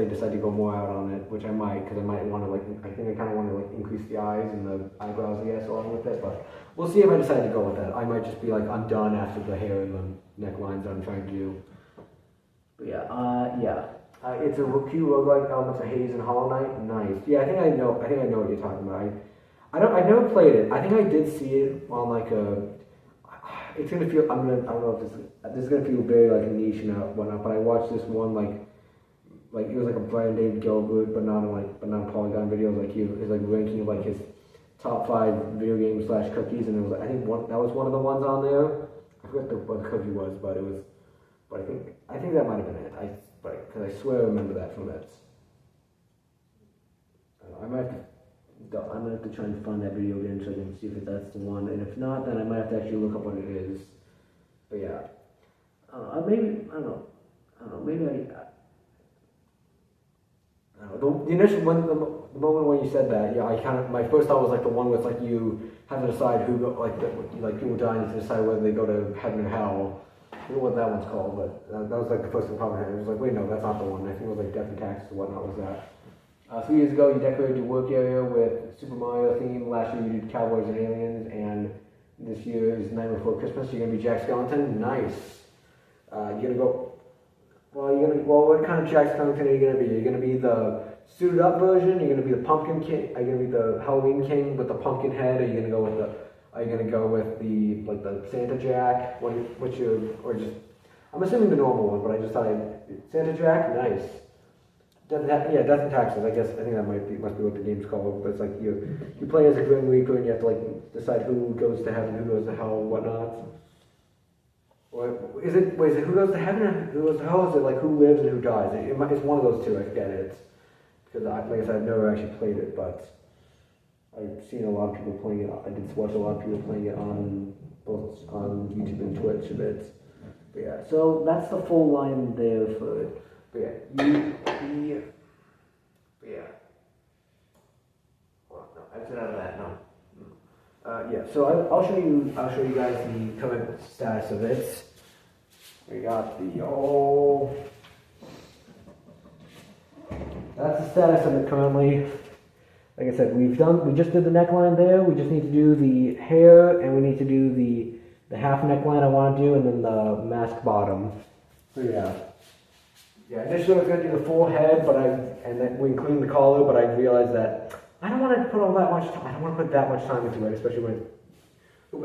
decide to go more out on it, which I might, because I might want to I think I kind of want to increase the eyes and the eyebrows, I guess, along with it. But we'll see if I decide to go with that. I might just be like, I'm done after the hair and the necklines that I'm trying to do. But yeah. It's a cute roguelike elements of Haze and Hollow Knight. Nice. Yeah, I think I know what you're talking about. I've never played it. I think I did see it on like a. It's gonna feel. I don't know if this is gonna feel very like niche and whatnot. But I watched this one like it was like a Brian David Gilbert, but not Polygon videos. Like he was like ranking like his top 5 video games / cookies, and it was I think that was one of the ones on there. I forgot what the cookie was, but it was. But I think that might have been it. Because I swear I remember that from it. I'm gonna have to try and find that video again so I can see if that's the one. And if not, then I might have to actually look up what it is. But yeah, maybe I don't know. Maybe I don't know. The initial the moment when you said that, yeah, my first thought was like the one with like you have to decide who go like people dying to decide whether they go to heaven or hell. I don't know what that one's called, but that was like the first thing probably had. It was like, wait, no, that's not the one. I think it was like Death and Taxes or whatnot was that. 3 years ago, you decorated your work area with Super Mario theme. Last year, you did Cowboys and Aliens, and this year is Night Before Christmas. You're gonna be Jack Skellington. Nice. You're gonna go. Well, what kind of Jack Skellington are you gonna be? You're gonna be the suited up version. You're gonna be the Pumpkin King. Are you gonna be the Halloween King with the pumpkin head? Are you gonna go with the Santa Jack? I'm assuming the normal one, but I just thought Santa Jack, nice. Death and Taxes. I think that must be what the game's called. But it's like you play as a Grim Reaper and you have to like decide who goes to heaven, who goes to hell, and whatnot. Or is it who goes to heaven and who goes to hell? Is it like who lives and who dies? It's one of those two. I forget it. Because like I said, I've never actually played it, but I've seen a lot of people playing it. I did watch a lot of people playing it on both on YouTube and Twitch a bit. But yeah, so that's the full line there for it. But yeah, Well, no, exit out of that. No. Yeah. So I'll show you guys the current status of it. We got That's the status of it currently. Like I said, we just did the neckline there. We just need to do the hair, and we need to do the half neckline I want to do, and then the mask bottom. So yeah. Yeah, initially I was going to do the full head, and then we include the collar, but I realized that I don't want to put I don't want to put that much time into it, especially when. We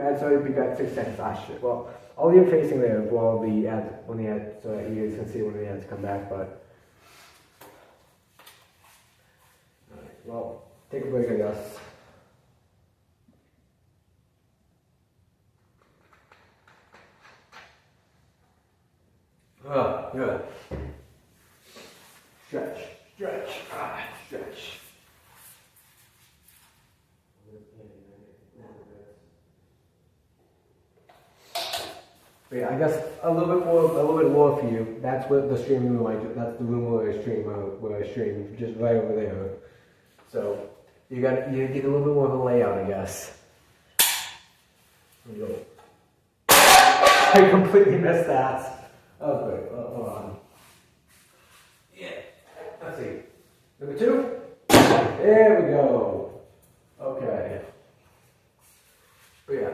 got 6 seconds. Shit. Well, I'll leave it facing there while when the ad, so that you guys can see when the ads come back. But alright, well, take a break, I guess. Good. Stretch. But yeah, I guess a little bit more for you. That's what the stream room I do. That's the room where I stream, just right over there. So you get a little bit more of a layout, I guess. I completely missed that. Oh, great. Hold on. Yeah. Let's see. Number 2. There we go. Okay. But yeah,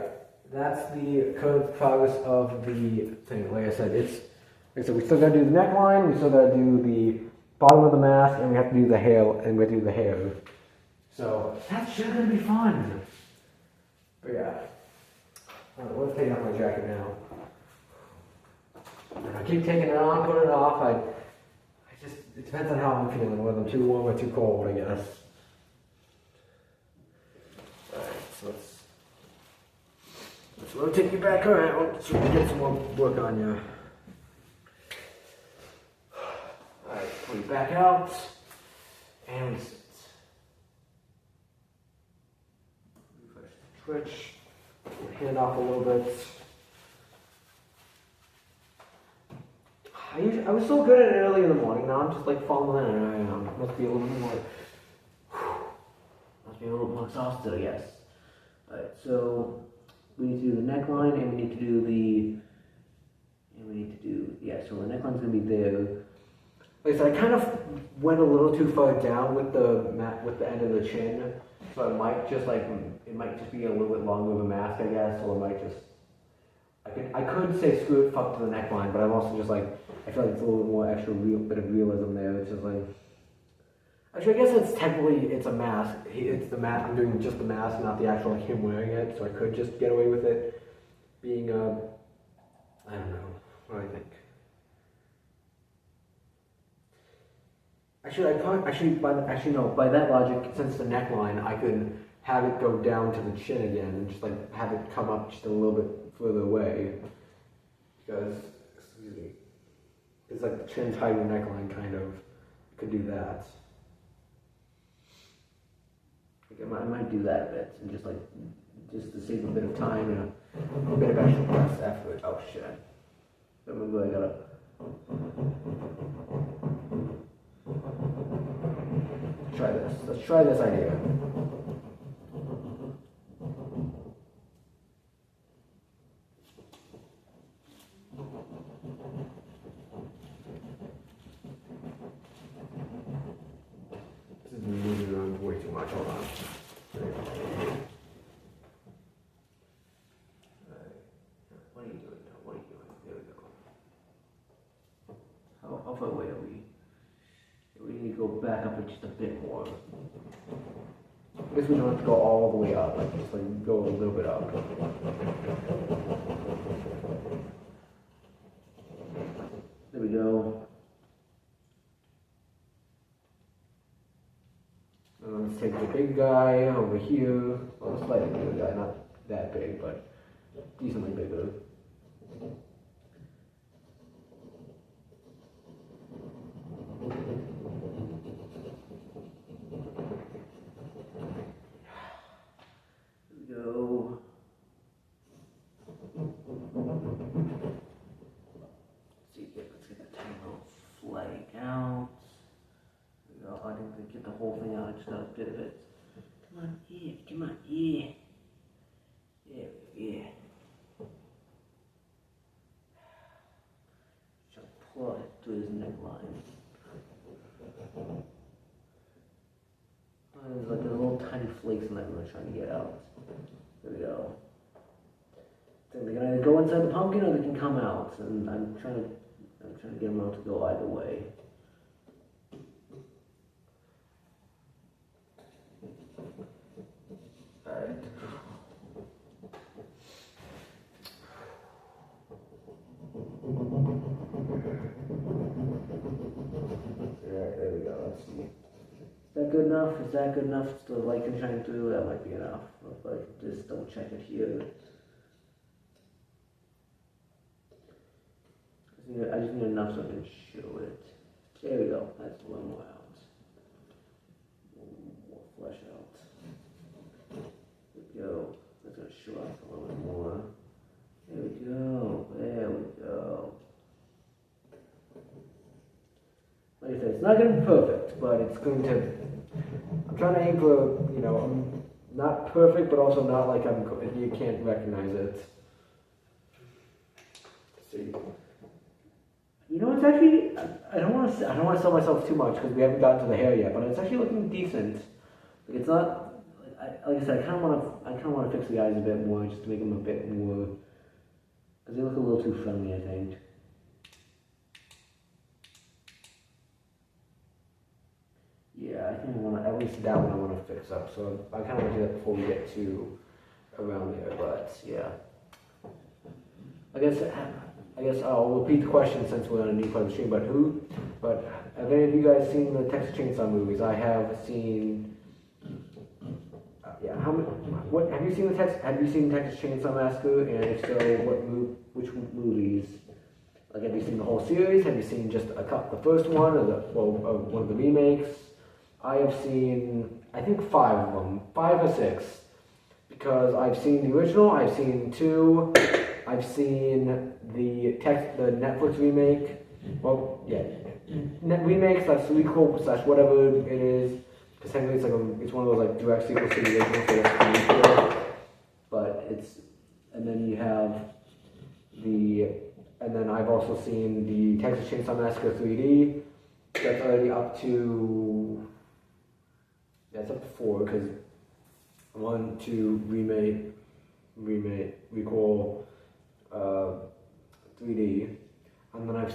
that's the current progress of the thing. Like I said, we still gotta do the neckline, we still gotta do the bottom of the mask, and we have to do the hair. So that's sure gonna be fun. But yeah. Let's take off my jacket now. I keep taking it on, putting it off. It depends on how I'm feeling, whether I'm too warm or too cold, I guess. Alright, so let's rotate you back around so we can get some more work on you. Alright, pull you back out. And we sit. Refresh the Twitch. Pull your hand off a little bit. I was so good at it early in the morning. Now I'm just like falling in, and I must be a little bit more. Must be a little more exhausted, I guess. All right, so we need to do the neckline, and we need to do so the neckline's gonna be there. Like I said, I kind of went a little too far down with the end of the chin, so it might just be a little bit longer of a mask, I guess, or it might just. I could say screw it, fuck to the neckline, but I'm also just like, I feel like it's a little more extra bit of realism there. It's just like, actually, I guess it's a mask. It's the mask. I'm doing just the mask, not the actual like him wearing it. So I could just get away with it being I don't know. What do I think? By that logic, since the neckline, I could have it go down to the chin again and just like have it come up just a little bit further away. Because, excuse me, it's like the chin's higher neckline kind of could do that. I might do that a bit and just to save a bit of time and a bit of extra less effort. Oh shit. Maybe I gotta. Try this. Let's try this idea. This is moving around way too much. Hold on. What are you doing now? What are you doing? There we go. How far away are we? We need to go back up just a bit more. I guess we don't have to go all the way up, just go a little bit up. There we go. And let's take the big guy over here. Well, slightly bigger guy, not that big, but decently bigger. Get the whole thing out, I just got a bit of it. Come on, yeah, come on, yeah. Yeah. Just pull it to his neckline. There's like a little tiny flakes in that I'm trying to get out. There we go. So they can either go inside the pumpkin or they can come out, and I'm trying to get them out to go either way. There we go, let's see. Is that good enough? Is that good enough? So the light can shine through, that might be enough. But just double check it here. I just need enough so I can show it. There we go, that's one more out. More flesh out. There we go. That's gonna show up a little bit more. There we go. There we go. Like I said, it's not going to be perfect, but it's going to. I'm trying to aim for, I'm not perfect, but also not like you can't recognize it. Let's see. It's actually. I don't want to sell myself too much because we haven't gotten to the hair yet, but it's actually looking decent. Like it's not. Like I said, I kind of want to fix the eyes a bit more, just to make them a bit more. Because they look a little too friendly, I think. Yeah, I think at least that one I want to fix up. So I kind of want to do that before we get to around there. But yeah, I guess I'll repeat the question since we're on a new part of the stream. But have any of you guys seen the Texas Chainsaw movies? I have seen. Yeah, what have you seen Have you seen Texas Chainsaw Massacre? And if so, which movies? Like, have you seen the whole series? Have you seen just the first one, or one of the remakes? I have seen, I think 5 of them, 5 or 6, because I've seen the original, I've seen 2, I've seen the Netflix remake, well, yeah, remake slash sequel slash whatever it is. Because technically it's like it's one of those like direct sequels to the original, so that's sequel. But it's, and then you have and then I've also seen the Texas Chainsaw Massacre 3D. That's already up to, that's up to 4 because 1, 2, recall, 3D. And then I've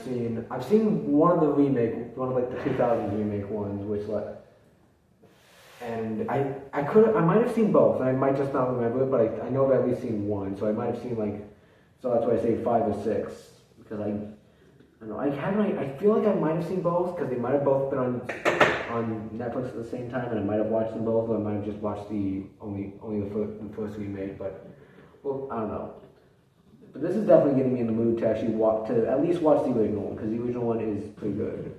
seen one of like the 2000 remake ones, which like, and I might have seen both, and I might just not remember it, but I know I've at least seen one, so I might have seen like, so that's why I say 5 or 6, because I don't know, I feel like I might have seen both, because they might have both been on Netflix at the same time, and I might have watched them both, or I might have just watched only the first remake, but, well, I don't know. But this is definitely getting me in the mood to actually at least watch the original one, because the original one is pretty good.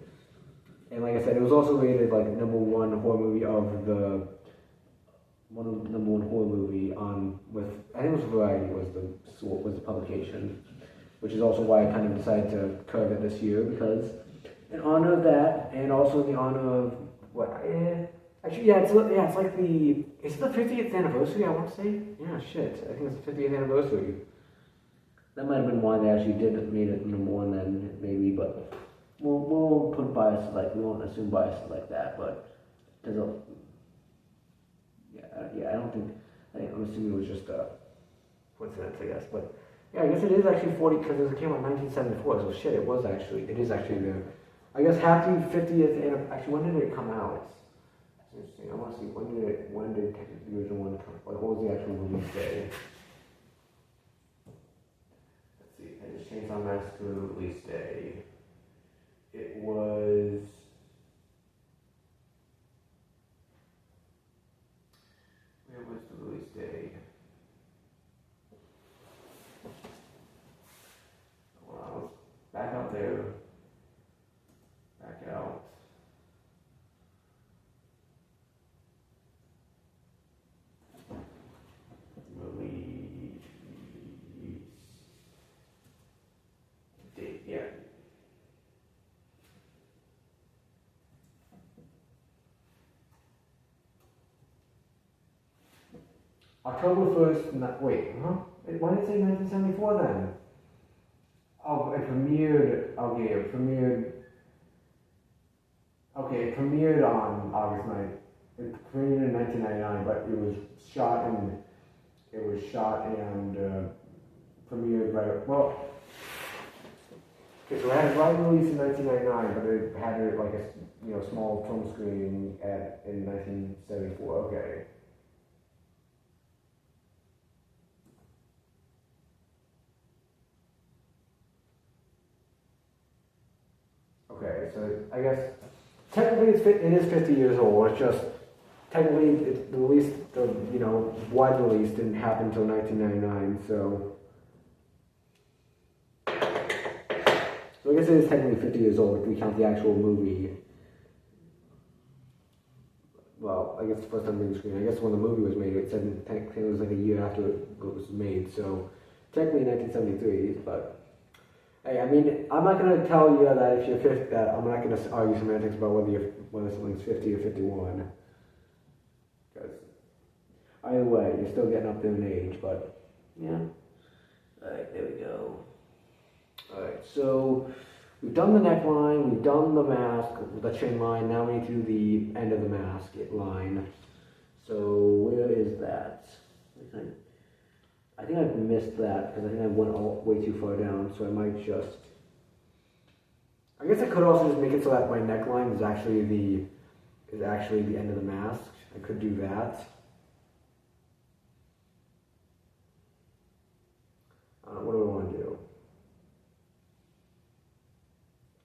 And like I said, it was also rated like #1 horror movie of the #1 horror movie with, I think it was Variety was the publication, which is also why I kind of decided to curve it this year, because in honor of that, and also in the honor of actually it's like is it the 50th anniversary? I want to say, yeah, shit, I think it's the 50th anniversary. That might have been why they actually made it #1 then, maybe, but we won't put biases we won't assume biases like that, but there's I don't think, I'm assuming it was just a coincidence, I guess, but yeah, I guess it is actually 40, because it came out in 1974, so shit, it is actually the, I guess happy 50th, actually, when did it come out? It's interesting, I want to see, when did the original one come, like, what was the actual release day? Chainsaw Massacre release day. It was, where was the release day? Well, back out there. Back out. Release date, yeah. October 1st, wait, huh? Why did it say 1974 then? Oh, it premiered on August 9th. It premiered in 1999, but it was shot and premiered right, well, okay, so it had a wide release in 1999, but it had like a small film screening in 1974, okay. Okay, so I guess technically it is 50 years old. It's just technically the release, wide release didn't happen until 1999. So I guess it is technically 50 years old if we count the actual movie. Well, I guess the first time being screened. I guess when the movie was made, it said technically it was like a year after it was made. So technically 1973, but. Hey, I mean, I'm not going to tell you that if you're 50, that I'm not going to argue semantics about whether something's 50 or 51. Because either way, you're still getting up there in age, but yeah. Alright, there we go. Alright, so we've done the neckline, we've done the mask, the chin line, now we need to do the end of the mask line. So where is that? I think I've missed that because I think I went way too far down, so I might just, I guess I could also just make it so that my neckline is actually the end of the mask. I could do that. What do I want to do?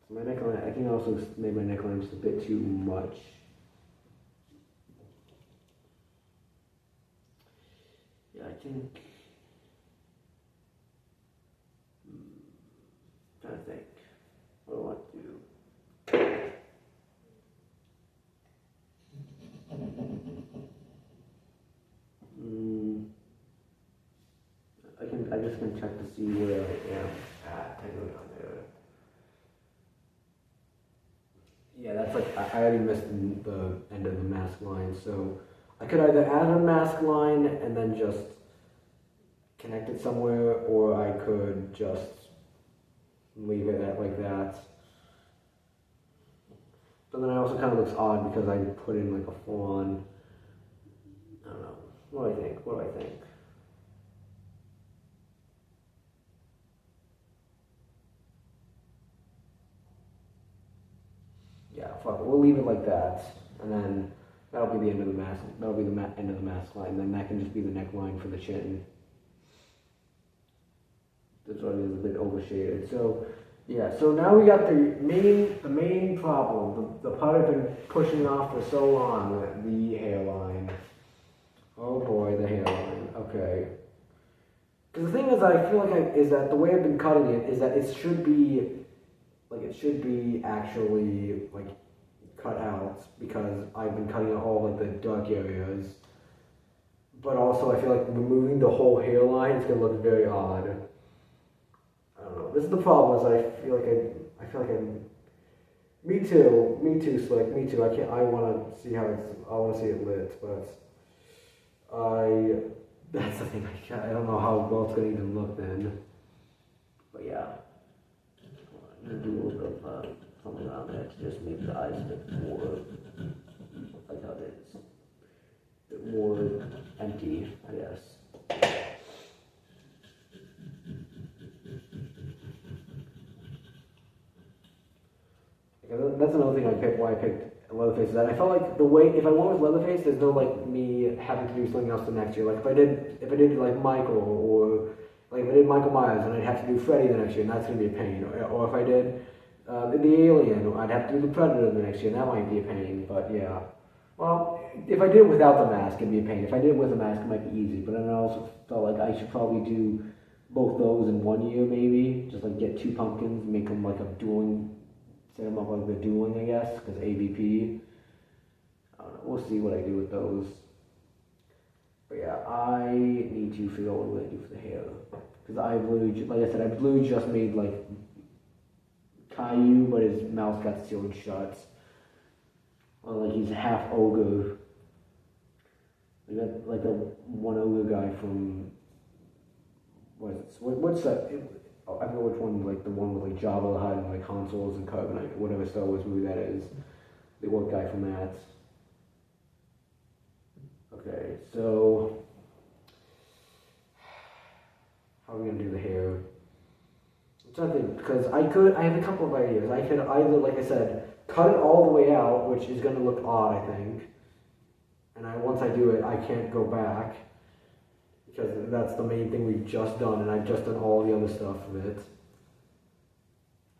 So my neckline, I think I also made my neckline just a bit too much. Yeah, I think. I think. What do I want to do? I just can check to see where I am at. I go down there. I already missed the end of the mask line, so I could either add a mask line and then just connect it somewhere, or I could just leave it at like that. But then it also kind of looks odd because I put in like a full-on, I don't know. What do I think? What do I think? Yeah, fuck it. We'll leave it like that, and then that'll be the end of the mask. That'll be the end of the mask line. Then that can just be the neckline for the chin. This one is a bit overshaded. So yeah. So now we got the main problem. The part I've been pushing off for so long. The hairline. Oh boy, the hairline. Okay. Because the thing is, I feel like is that the way I've been cutting it is that it should be actually like cut out, because I've been cutting out all like the dark areas. But also I feel like removing the whole hairline is gonna look very odd. I don't know. This is the problem, is I feel like I'm me too, Slick, me too. I wanna see how I wanna see it lit, but that's the thing, I don't know how well it's gonna even look then. But yeah. I'm gonna do a little bit of something around there to just make the eyes a bit more like how it is. A bit more empty, I guess. That's another thing why I picked Leatherface, is that I felt like the way, if I went with Leatherface, there's no like me having to do something else the next year. Like if I did like Michael, or like if I did Michael Myers, and I'd have to do Freddy the next year, and that's gonna be a pain. Or if I did the Alien, I'd have to do the Predator the next year, and that might be a pain. But yeah, well, if I did it without the mask, it'd be a pain. If I did it with a mask, it might be easy. But then I also felt like I should probably do both those in 1 year, maybe. Just like get 2 pumpkins, make them like a dueling. Set them up like the dueling, I guess, because AVP. I don't know. We'll see what I do with those. But yeah, I need to figure out what I'm going to do for the hair. Because I literally, like I said, I literally just made like Caillou, but his mouth got sealed shut. Or like he's half ogre. Like the one ogre guy from, what's that? I don't know which one, like the one with like Jabba the Hutt and like Han Solo's and Carbonite, whatever Star Wars movie that is. The one guy from that. Okay, so how are we gonna do the hair? I'm trying to think, because I have a couple of ideas. I could either, like I said, cut it all the way out, which is gonna look odd, I think. And once I do it, I can't go back. Because that's the main thing we've just done, and I've just done all the other stuff with it.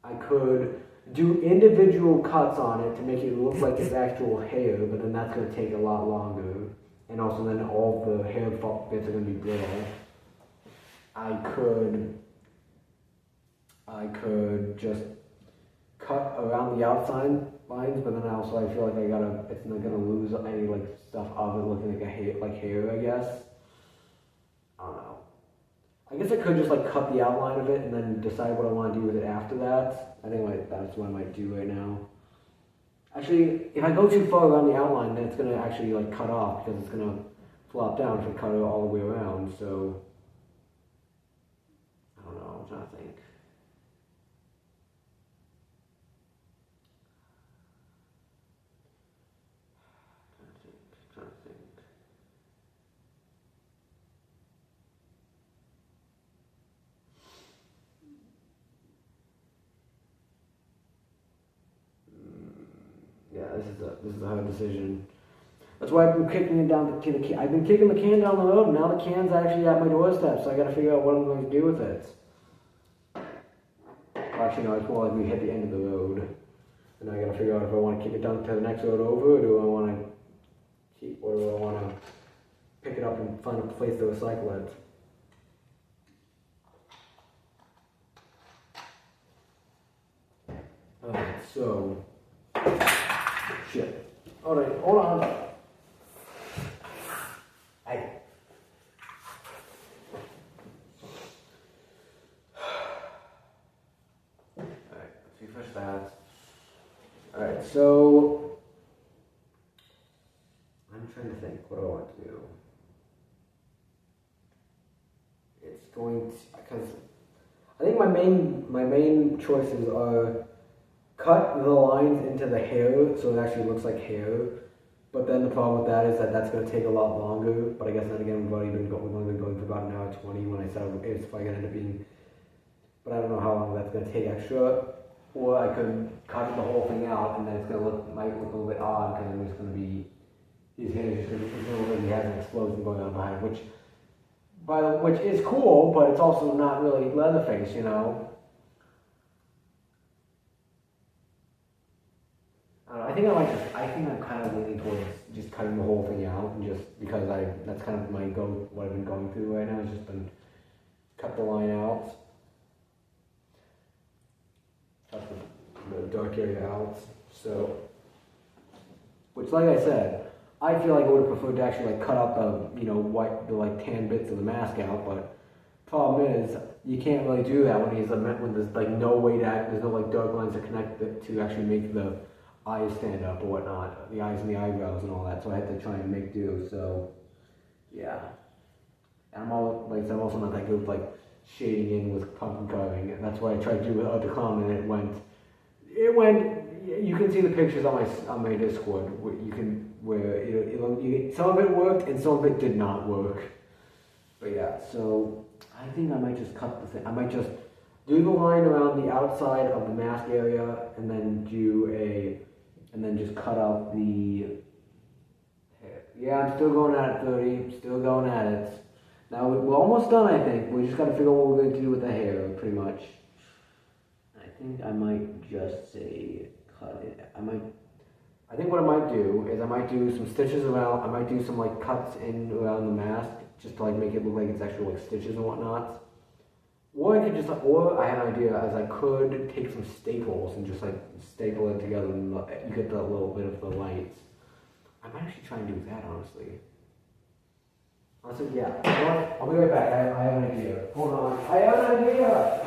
I could do individual cuts on it to make it look like it's actual hair, but then that's going to take a lot longer. And also then all the hair bits are going to be brittle. I could just cut around the outside lines, but then also I feel like it's not going to lose any like stuff of it looking like hair, I guess. I don't know. I guess I could just like cut the outline of it and then decide what I want to do with it after that. I think that's what I might do right now. Actually, if I go too far around the outline, then it's going to actually like cut off, because it's going to flop down if I cut it all the way around. So, I don't know. I'm trying to think. Yeah, this is a hard decision. That's why I've been kicking it down to the can. I've been kicking the can down the road, and now the can's actually at my doorstep, so I got to figure out what I'm going to do with it. Actually, no, it's more like we hit the end of the road, and I got to figure out if I want to kick it down to the next road over, or do I want to pick it up and find a place to recycle it. Alright, so. Shit. Alright, hold on. Hey. Alright, let's refresh that. Alright, so trying to think, what do I want to do? It's going to, because I think my main choices are cut the lines into the hair so it actually looks like hair. But then the problem with that is that that's going to take a lot longer. But I guess then again, we've only been going for about an hour 20 when I said it's probably going to end up being. But I don't know how long that's going to take extra. Or I could cut the whole thing out and then it's going to might look a little bit odd because there's going to be his hair just going to look like he has an explosion going on behind, which is cool, but it's also not really Leatherface, you know. I think I think I'm kind of leaning towards just cutting the whole thing out, and just because that's kind of what I've been going through right now. It's just been cut the line out, cut the dark area out. So, which, like I said, I feel like I would have preferred to actually like cut out the like tan bits of the mask out, but problem is you can't really do that when there's like no way to there's no like dark lines to connect to actually make the eyes stand up or whatnot, the eyes and the eyebrows and all that. So I had to try and make do. So yeah, and I'm also not that good with like shading in with pumpkin carving, and that's what I tried to do with other clown, and it went. You can see the pictures on my Discord. Some of it worked and some of it did not work. But yeah, so I think I might just cut the thing. I might just do the line around the outside of the mask area, and then just cut out the hair. Yeah, I'm still going at it, 30. Still going at it. Now we're almost done. I think we just got to figure out what we're going to do with the hair, pretty much. I think I might just say cut it. I think what I might do is I might do some stitches around. I might do some like cuts in around the mask, just to like make it look like it's actual like stitches and whatnot. Or I had an idea as I could take some staples and just like staple it together, and you get that little bit of the lights. I might actually try and do that, honestly. Yeah. You know what? I'll be right back. I have an idea. Hold on. I have an idea.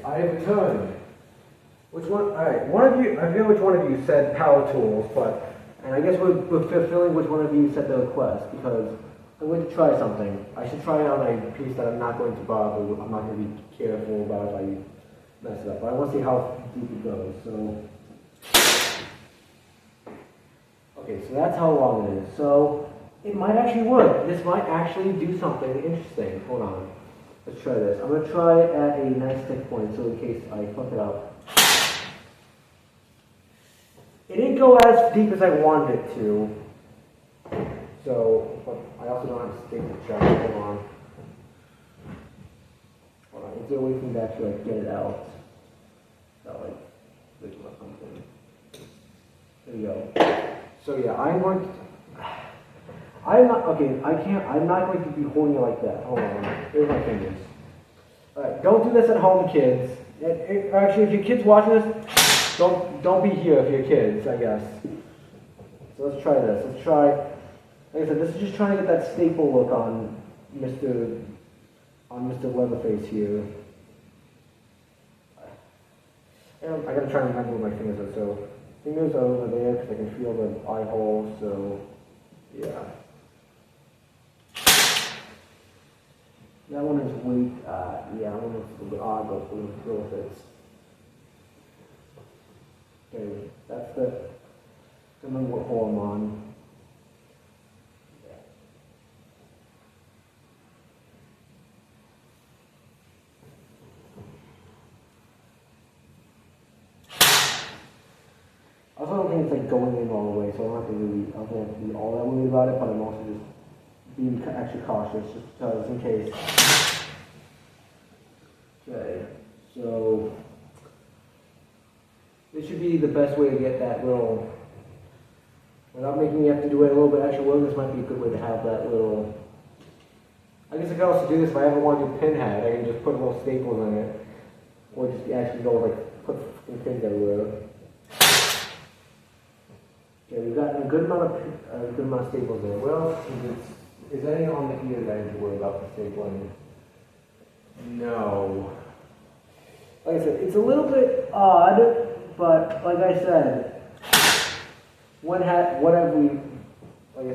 I have returned. Which one? Alright, one of you, I forget which one of you said power tools, but, and I guess we're fulfilling which one of you said the request, because I'm going to try something. I should try out a piece that I'm not going to bother, I'm not going to be careful about if I mess it up, but I want to see how deep it goes, so. Okay, so that's how long it is. So, it might actually work. This might actually do something interesting. Hold on. Let's try this. I'm going to try it at a nice thick point, so in case I fuck it up. It didn't go as deep as I wanted it to. So, but I also don't have to stick the track. Hold on. Hold on. Is there a way for me to actually get it out? Not like this or something. There we go. So yeah, I'm not, okay, I'm not going to be holding it like that. Hold on. Here's my fingers. Alright, don't do this at home, kids. Actually, if your kid's watching this, don't be here if you're kids, I guess. So let's try this. Let's try, like I said, this is just trying to get that staple look on Mr. Leatherface here. I gotta try and remember where my fingers are. So fingers are over there because I can feel the eye hole. So yeah. That one is weak. Yeah, that one looks a little bit odd, but we'll go with it. Okay, that's the. Remember what hole I'm on. I also don't think it's like going in all the way, so I don't have to be all that worried about it, but I'm also just being extra cautious, just because in case. Okay, so this should be the best way to get that little, without making you have to do it a little bit extra work. This might be a good way to have that little. I guess I could also do this if I ever want to do pinhead. I can just put little staples in it, or just actually go like put pins everywhere. Okay, we've got a good amount of staples there. What else is there any on the ear that I need to worry about for stapling? No. Like I said, it's a little bit odd, but like I said, like I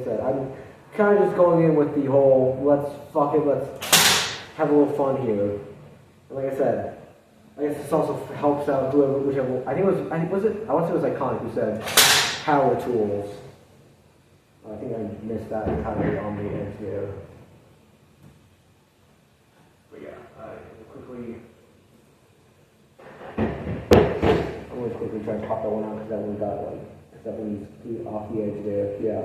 said, I'm kind of just going in with the whole, let's have a little fun here. And like I said, I guess this also helps out whichever, I want to say it was Iconic who said, power tools. I think I missed that entirely on the end here. But yeah, I'm going to quickly try and pop that one out because that one got that one's off the edge there. Yeah.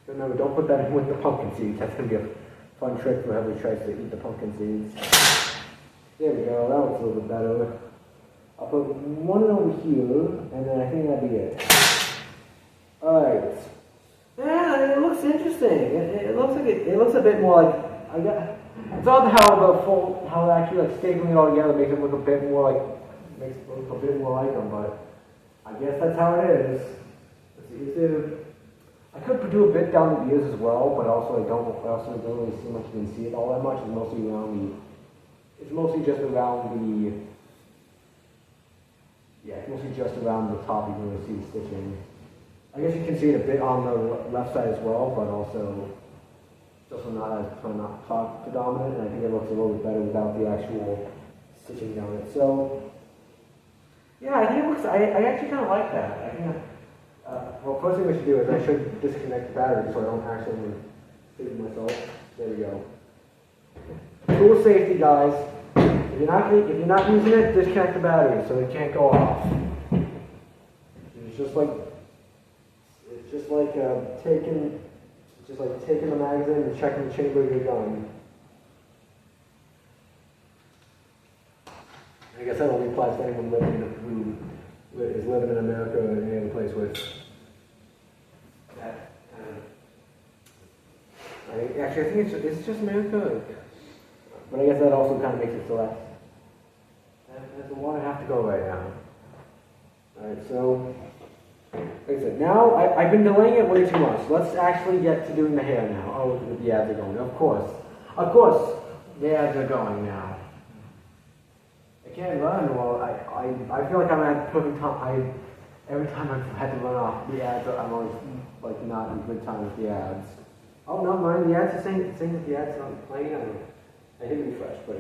Remember, don't put that in with the pumpkin seeds. That's going to be a fun trick for whoever tries to eat the pumpkin seeds. There we go. That looks a little bit better. I'll put one over here, and then I think that'd be it. Alright. Yeah, it looks interesting. It looks like it looks a bit more like, it's odd how it actually like stapling it all together makes it look a bit more like, makes it look a bit more like them, but I guess that's how it is. Let's see, I could do a bit down the ears as well, but also I don't really see much, you can see it all that much. It's mostly just around the, yeah, it's mostly just around the top you can really see the stitching. I guess you can see it a bit on the left side as well, but also it's also not as top predominant, and I think it looks a little bit better without the actual stitching down it. So yeah, I think it looks. I actually kind of like that. I think. Well, first thing we should do is I should disconnect the battery so I don't accidentally stick myself. There we go. Tool safety, guys. If you're not using it, disconnect the battery so it can't go off. It's just like taking the magazine and checking the chamber of your gun. I guess that only applies to anyone who is living in America or any other place with that. Actually, I think it's just America. But I guess that also kind of makes it so that's a long I have to go right now. Alright, so like I said, now I've been delaying it way too much. Let's actually get to doing the hair now. Oh, the ads are going. Of course. The ads are going now. I can't run. Well, I feel like I'm at perfect time. Every time I've had to run off the ads, I'm always like not in good time with the ads. Oh no, mine. The ads are saying that the ads aren't playing. I don't know. I hit refresh, but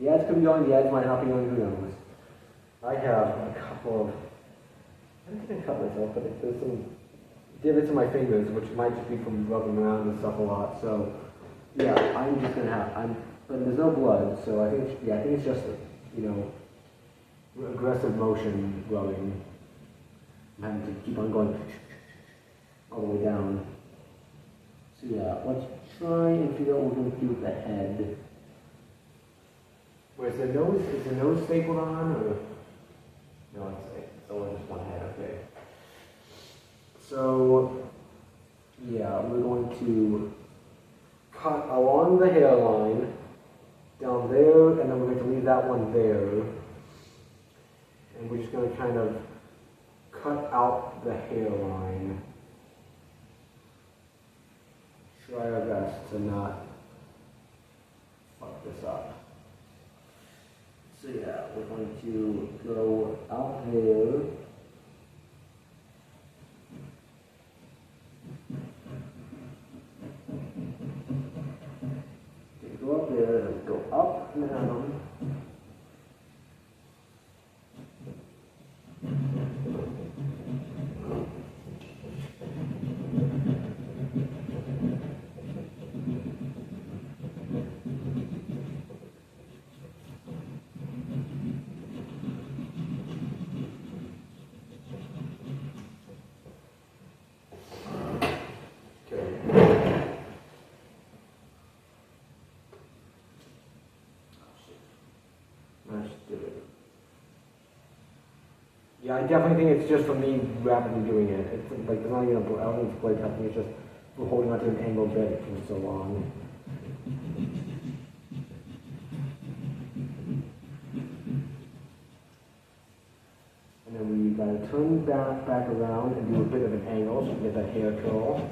the ads could be going. The ads might not be going. Who knows? I have a couple of. I don't think I cut myself, but there's some divots in my fingers, which might just be from rubbing around and stuff a lot. So yeah, I'm just gonna have. But there's no blood, so I think it's just aggressive motion rubbing. I'm having to keep on going all the way down. So yeah, let's try and figure out what we're going to do with the head. Wait, is the nose stapled on, or? No, it's only just one head, okay. So, yeah, we're going to cut along the hairline, down there, and then we're going to leave that one there. And we're just going to kind of cut out the hairline. Try our best to not fuck this up. So yeah, we're going to go out there. Go up there and go up and down. Yeah, I definitely think it's just from me rapidly doing it. It's like there's not even I don't think it's blade cutting, it's just we're holding onto an angled bit for so long. And then we gotta turn back around and do a bit of an angle so we get that hair curl.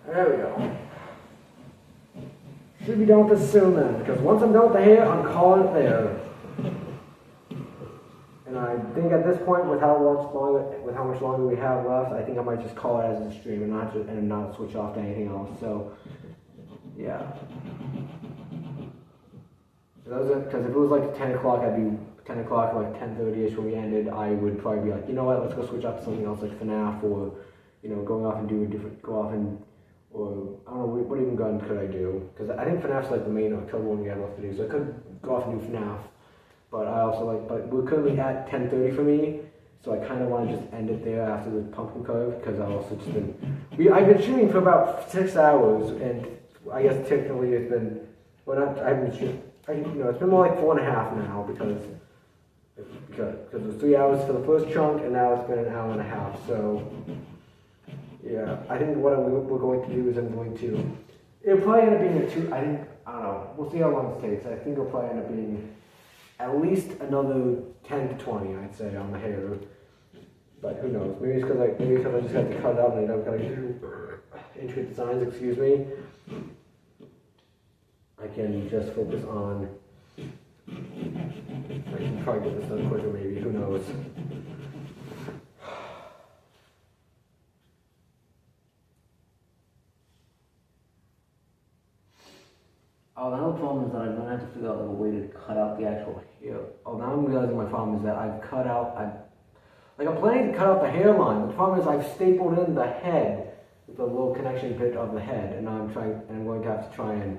There we go. Should be done with this soon then, because once I'm done with the hair, I'm calling it there. And I think at this point, with how much longer we have left, I think I might just call it as a stream and not switch off to anything else. So, yeah. Because if it was like 10 o'clock, I'd be 10 o'clock, like 10:30ish when we ended. I would probably be like, you know what, let's go switch up to something else like FNAF or going off and do a different, or I don't know, what even gun could I do? Because I think FNAF's like the main October one we have left to do, so I could go off and do FNAF. But I also but we're currently at 10:30 for me, so I kind of want to just end it there after the pumpkin curve, because I also just I've been shooting for about 6 hours, and I guess technically it's been, I've been shooting, it's been more like 4.5 now, because it was 3 hours for the first chunk, and now it's been an hour and a half, so. Yeah, I think what we're going to do is it'll probably end up being I don't know, we'll see how long it takes. I think it'll probably end up being at least another 10 to 20, I'd say, on the hair. But who knows, maybe it's because I just have to cut it out and I don't gotta do intricate designs, excuse me. I can just focus on, I can probably get this done quicker maybe, who knows. Oh, the whole problem is that I'm going to have to figure out a way to cut out the actual hair. Oh, now I'm realizing my problem is that I'm planning to cut out the hairline. The problem is I've stapled in the head with a little connection bit of the head, and now I'm going to have to try and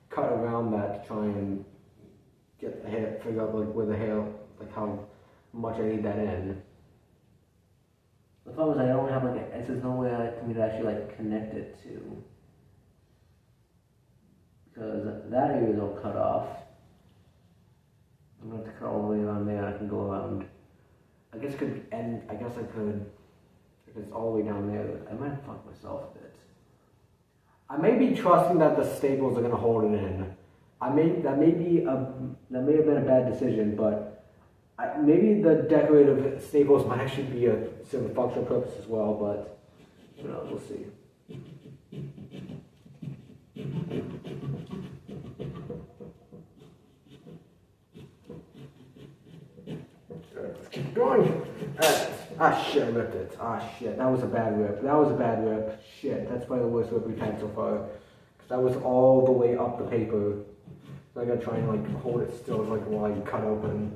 cut around that to try and get the hair, figure out where the hair, how much I need that in. The problem is I don't have there's no way for me to actually connect it to. Because that area is all cut off. I'm going to have to cut all the way around there, and I can go around. I guess if it's all the way down there, I might fuck myself a bit. I may be trusting that the staples are going to hold it in. That may have been a bad decision, but maybe the decorative staples might actually be a sort of functional purpose as well, but you know, we'll see. Let's keep going. Shit, I ripped it. Shit, that was a bad rip. Shit, that's probably the worst rip we've had so far. Because that was all the way up the paper. So I gotta try and like hold it still like while I cut open.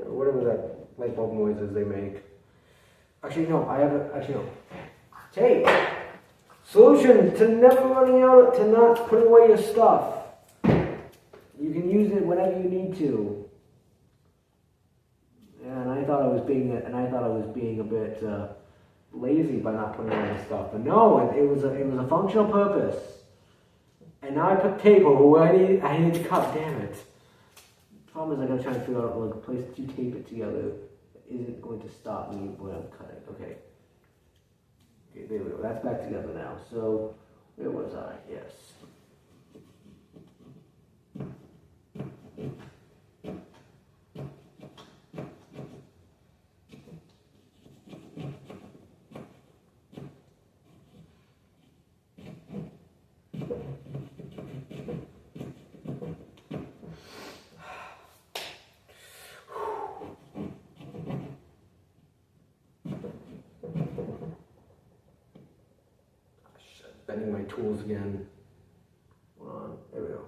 Whatever that light bulb noises they make. Actually, no, no. Tape! Solution to never running out, to not putting away your stuff. You can use it whenever you need to. And I thought I was being a bit lazy by not putting away my stuff, but no, it was a functional purpose. And now I put tape over where I need to cut. Damn it. The problem is I gotta try and figure out like a place to tape it together isn't going to stop me when I'm cutting. Okay, there we go. That's back together now. So where was I? Yes. Bending my tools again. Hold on, there we go.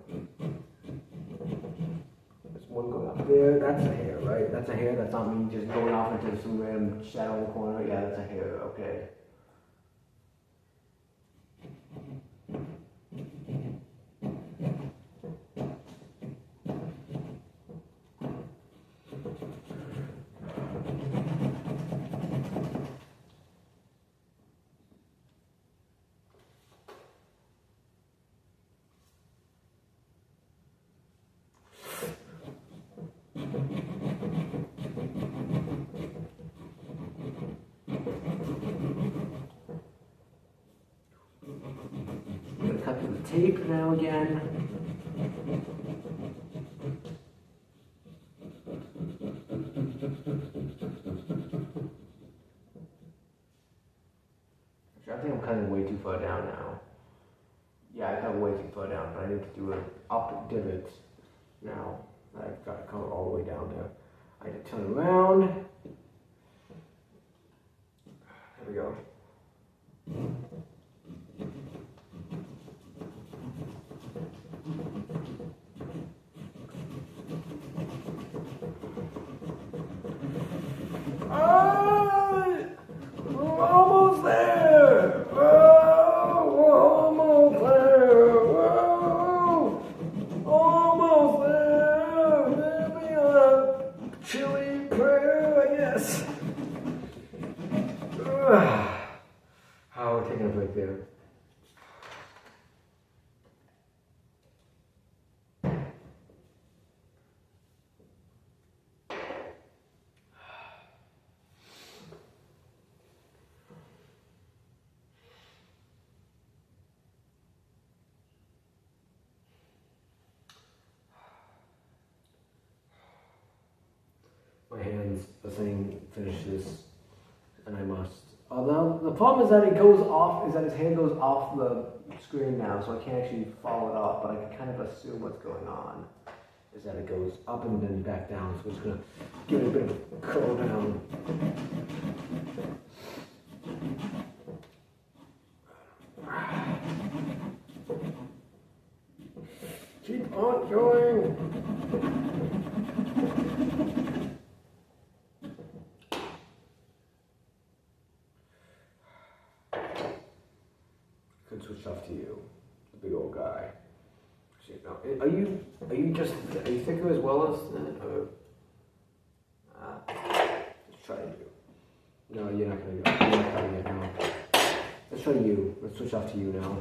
There's one going up there. That's a hair, right? That's a hair. That's not me just going off into some random shadow in the corner. Yeah, that's a hair. Okay. Cut through the tape now again. Actually, I think I'm cutting way too far down now. Yeah, I cut way too far down, but I need to do an up divot now. I've got to come all the way down there. I need to turn around. There we go. We're almost there! Oh, we're almost there! Whoa! Almost there! Maybe a chilly prayer, I guess. Oh, we're taking a break there. My hands are saying finish this, and I must. Although the problem is that it goes off, is that his hand goes off the screen now, so I can't actually follow it up, but I can kind of assume what's going on. Is that it goes up and then back down, so it's going to give it a bit of a curl down. Keep on going. Could switch off to you, the big old guy. Actually, no. Are you thicker as well as that, or let's try you. No, you're not gonna go. You're not cutting it now. Let's try you. Let's switch off to you now.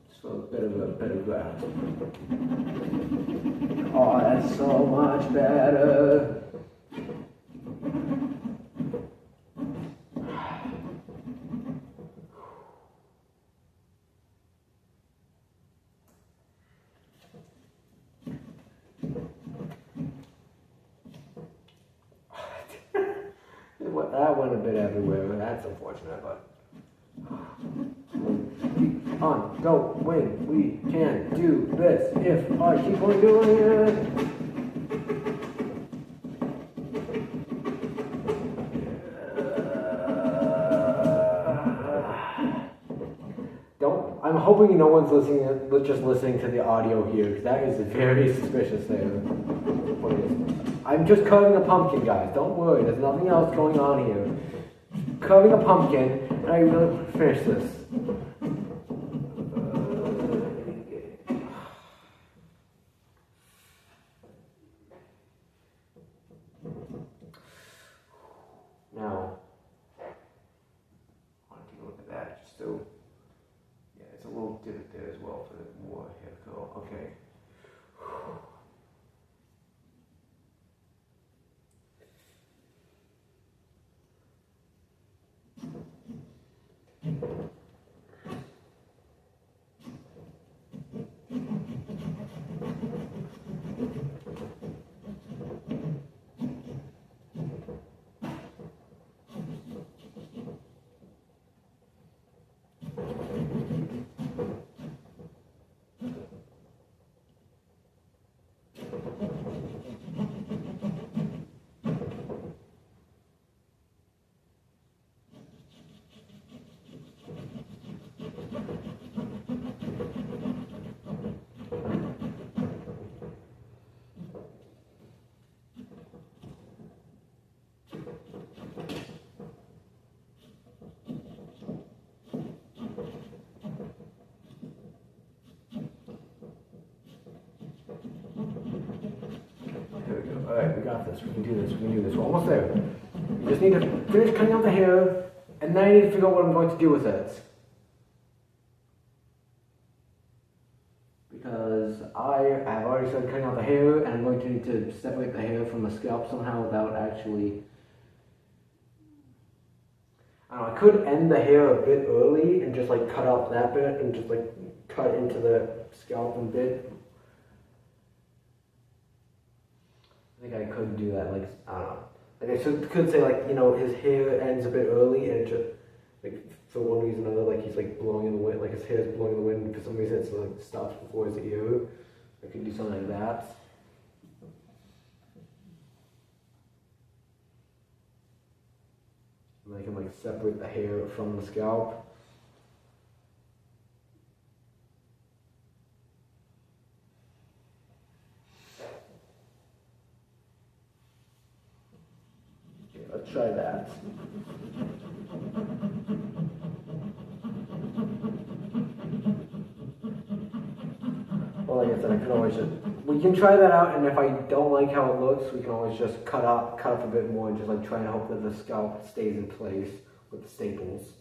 Just for a bit of a better grasp. Oh, that's so much better. that went a bit everywhere. That's unfortunate, but on, go, win. We can do this if I keep on doing it. I'm hoping no one's just listening to the audio here, because that is very suspicious there. I'm just cutting a pumpkin, guys. Don't worry, there's nothing else going on here. Cutting a pumpkin, and I really want to finish this. Now, I want to take a look at that, just so. It's a little divot there as well for the more hair curl. Okay. Alright, we got this. We can do this. We can do this. We're almost there. We just need to finish cutting out the hair, and then I need to figure out what I'm going to do with it. Because I have already started cutting out the hair, and I'm going to need to separate the hair from the scalp somehow without actually... I don't know, I could end the hair a bit early and just like cut out that bit and just like cut into the scalp a bit. I think I could do that, like, I don't know. Like I could say, like, you know, his hair ends a bit early and it just, like, for one reason or another, like, he's, like, blowing in the wind, like, his hair's blowing in the wind, and for some reason it's, like, stops before his ear. I could do something like that. And I can, like, separate the hair from the scalp. Let's try that. Well, like I said, I can always just, we can try that out, and if I don't like how it looks, we can always just cut up a bit more and just like try and hope that the scalp stays in place with the staples.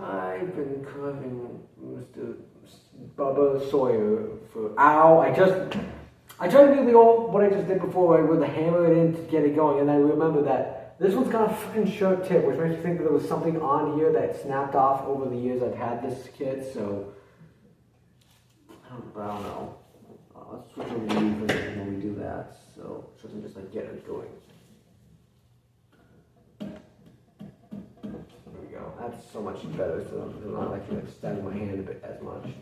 I've been carving Mr. Bubba Sawyer for... Ow! I tried to do the old, what I just did before, right, with the hammer it in to get it going, and I remember that this one's got a fucking sharp tip, which makes me think that there was something on here that snapped off over the years I've had this kit, so... I don't know. Let's switch over to you when we do that, so it doesn't just like get it going. That's so much better, so I'm not like extending my hand a bit as much.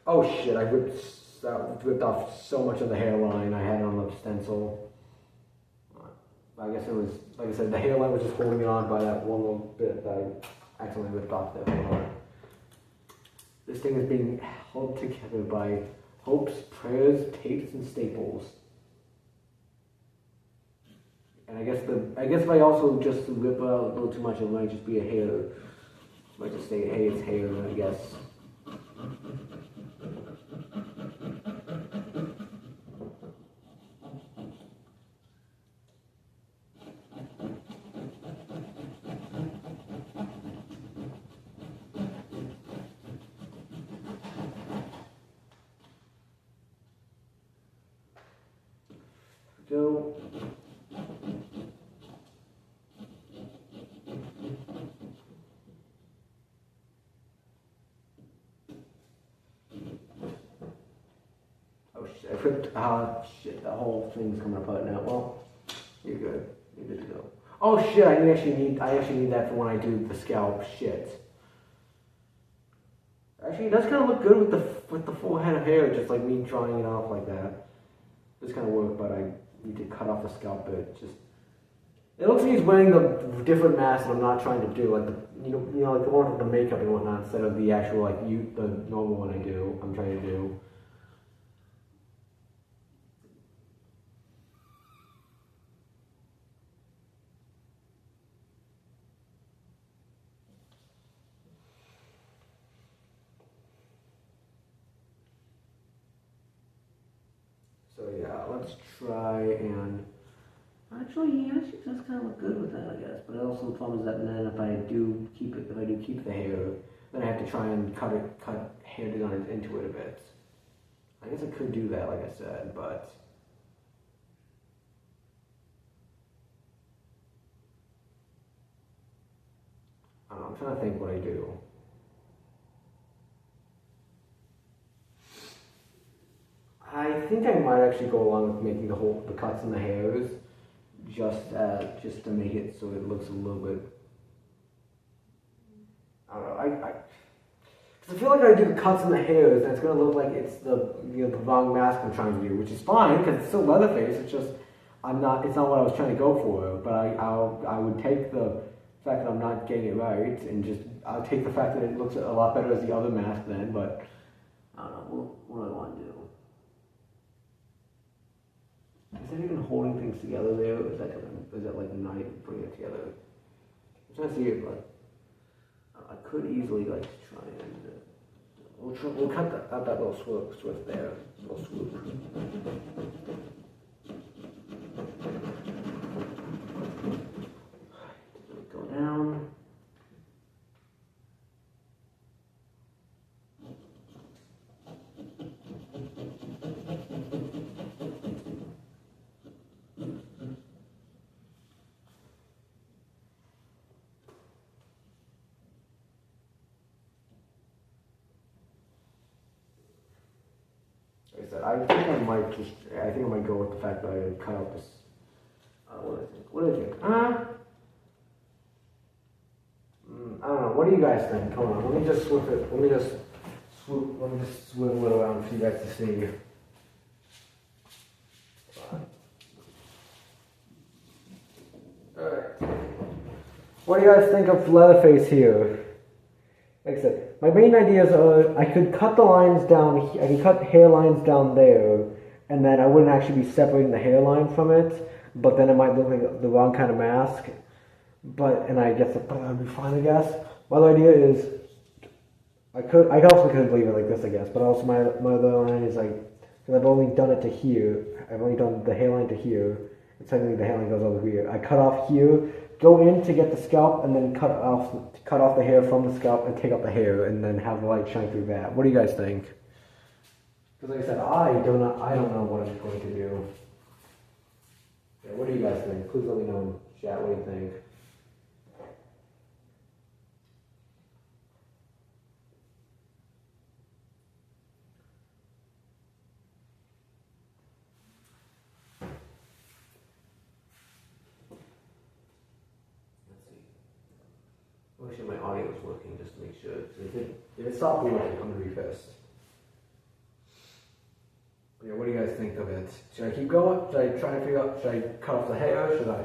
Oh shit, I ripped off so much of the hairline I had on the stencil. I guess it was, like I said, the hairline was just holding it on by that one little bit that I accidentally ripped off there. This thing is being held together by hopes, prayers, tapes, and staples. And I guess if I also just rip out a little too much, it might just be a hair. It might just say, hey, it's hair, I guess. I flipped, shit, the whole thing's coming apart now. Well, you're good. You're good to go. Oh shit, I actually need that for when I do the scalp. Shit. Actually, it does kind of look good with the full head of hair, just like me drawing it off like that. This kind of work, but I need to cut off the scalp bit. Just it looks like he's wearing the different mask that I'm not trying to do, like like the one with the makeup and whatnot, instead of the actual the normal one I'm trying to do. So yeah, let's try and actually it does kind of look good with that, I guess. But also the problem is that then if I do keep the hair, then I have to try and cut hair designs into it a bit. I guess I could do that, like I said, but I don't know, I'm trying to think what I do. I think I might actually go along with making the cuts in the hairs, just to make it so it looks a little bit. I don't know. Cause I feel like if I do the cuts in the hairs, then it's gonna look like it's the wrong mask I'm trying to do, which is fine because it's still Leatherface. It's just It's not what I was trying to go for. But I would take the fact that I'm not getting it right, and I'll take the fact that it looks a lot better as the other mask then. But I don't know. What do I want to do? Is that even holding things together there? Or is that like not even putting it together? I'm trying to see it, but I could easily try and we'll cut out that little swoop there, little swoop. Go down. Like I said, I think I might go with the fact that I cut out this. What do I think? I don't know. What do you guys think? Hold on. Let me just swoop it. Let me just swivel it around for you guys to see. Alright. What do you guys think of Leatherface here? Like I said, my main ideas are I could cut the lines down. I can cut hairlines down there, and then I wouldn't actually be separating the hairline from it. But then it might look like the wrong kind of mask. And I guess that would be fine. I guess my other idea is I also could leave it like this. I guess, but also my other line is because I've only done it to here. I've only done the hairline to here. And technically the hairline goes over here. I cut off here. Go in to get the scalp, and then cut off the hair from the scalp and take out the hair, and then have the light shine through that. What do you guys think? Because like I said, I don't know what I'm going to do. Yeah, what do you guys think? Please let me know in chat what you think. Make sure my audio is working just to make sure. If it stopped working, I'm going to be pissed. Yeah, what do you guys think of it? Should I keep going? Should I try and figure out, should I cut off the hair? Should I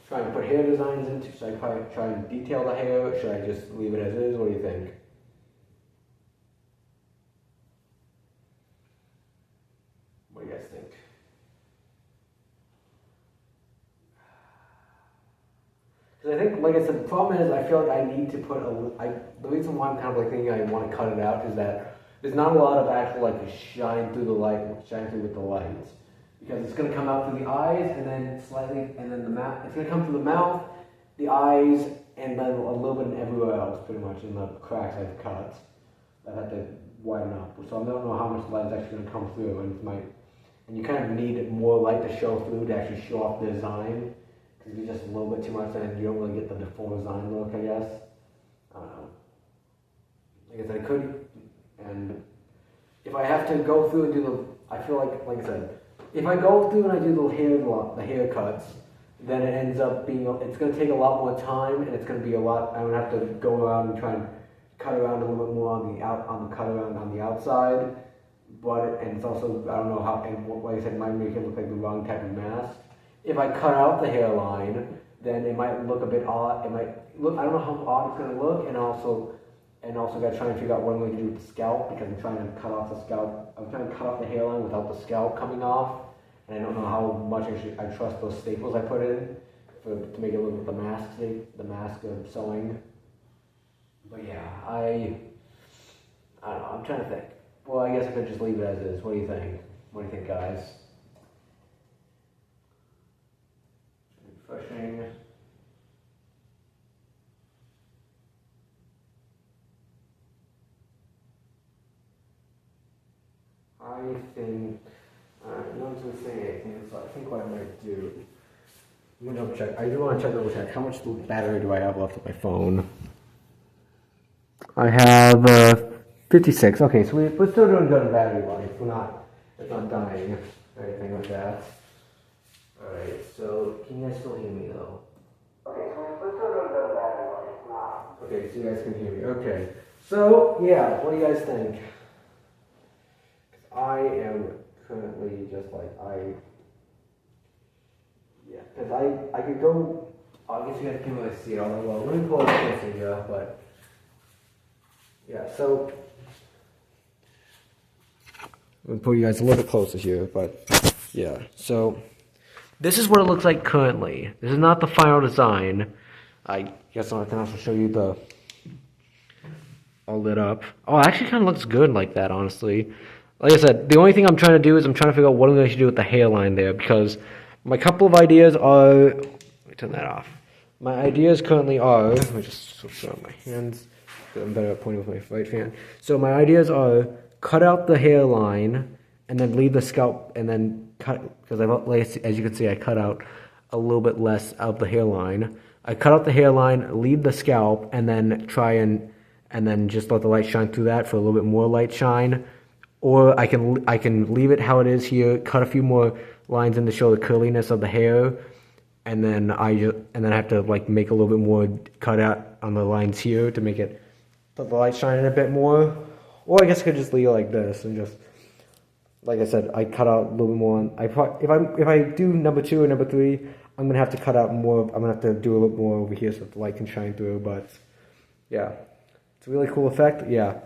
try and put hair designs into? Should I try and detail the hair? Should I just leave it as is? What do you think? What do you guys think? Because I think, like I said, the problem is I feel like I need to put the reason why I'm kind of thinking I want to cut it out is that there's not a lot of actual shine through with the light, because it's going to come out through the eyes and then slightly, and then the mouth. It's going to come through the mouth, the eyes, and then a little bit everywhere else, pretty much in the cracks I've cut. I have to widen up, so I don't know how much light is actually going to come through, and you kind of need more light to show through to actually show off the design. Because if you just a little bit too much, then you don't really get the full design look, I guess. I don't know. Like I said, I could, and if I have to go through and do I feel like I said, if I go through and I do the haircuts, then it ends up being, it's going to take a lot more time, and it's going to be a lot, I'm going to have to go around and try and cut around a little bit more on the cut around on the outside, and it's also, I don't know how, and like I said, it might make it look like the wrong type of mask. If I cut out the hairline, then it might look a bit odd, I don't know how odd it's going to look, and also got to try and figure out what I'm going to do with the scalp, because I'm trying to cut off the scalp, I'm trying to cut off the hairline without the scalp coming off. And I don't know how much I trust those staples I put in to make it look like the mask of sewing. But yeah, I don't know, I'm trying to think. Well, I guess I could just leave it as is. What do you think? What do you think, guys? Refreshing. I think, no one's going to say anything, so I think what I might do, I'm going to double check. I do want to double check how much battery do I have left on my phone. I have 56. Okay, so we're still doing good in battery life. It's not dying or anything like that. Alright, so can you guys still hear me though? Okay, so we're still doing good in battery life. Okay, so you guys can hear me. Okay, so yeah, what do you guys think? I am currently just like, because I could go, I guess you guys can't really see it, although, well, let me pull up this here, but, yeah, so, I'm going to pull you guys a little bit closer here, but, yeah, so, this is what it looks like currently. This is not the final design. I guess I can also show you the, all lit up. Oh, it actually kind of looks good like that, honestly. Like I said, the only thing I'm trying to do is I'm trying to figure out what I'm going to do with the hairline there, because my couple of ideas are, let me turn that off. My ideas currently are, let me just switch around my hands, I'm better at pointing with my right hand. So my ideas are cut out the hairline and then leave the scalp and then cut, because as you can see, I cut out a little bit less of the hairline. I cut out the hairline, leave the scalp, and then and then just let the light shine through that for a little bit more light shine. Or I can leave it how it is here, cut a few more lines in to show the curliness of the hair, and then I have to like make a little bit more cut out on the lines here to make it let the light shine in a bit more. Or I guess I could just leave it like this and just, like I said, I cut out a little bit more. If I do number 2 or number 3, I'm gonna have to cut out more. I'm gonna have to do a little more over here so that the light can shine through. But yeah, it's a really cool effect. Yeah.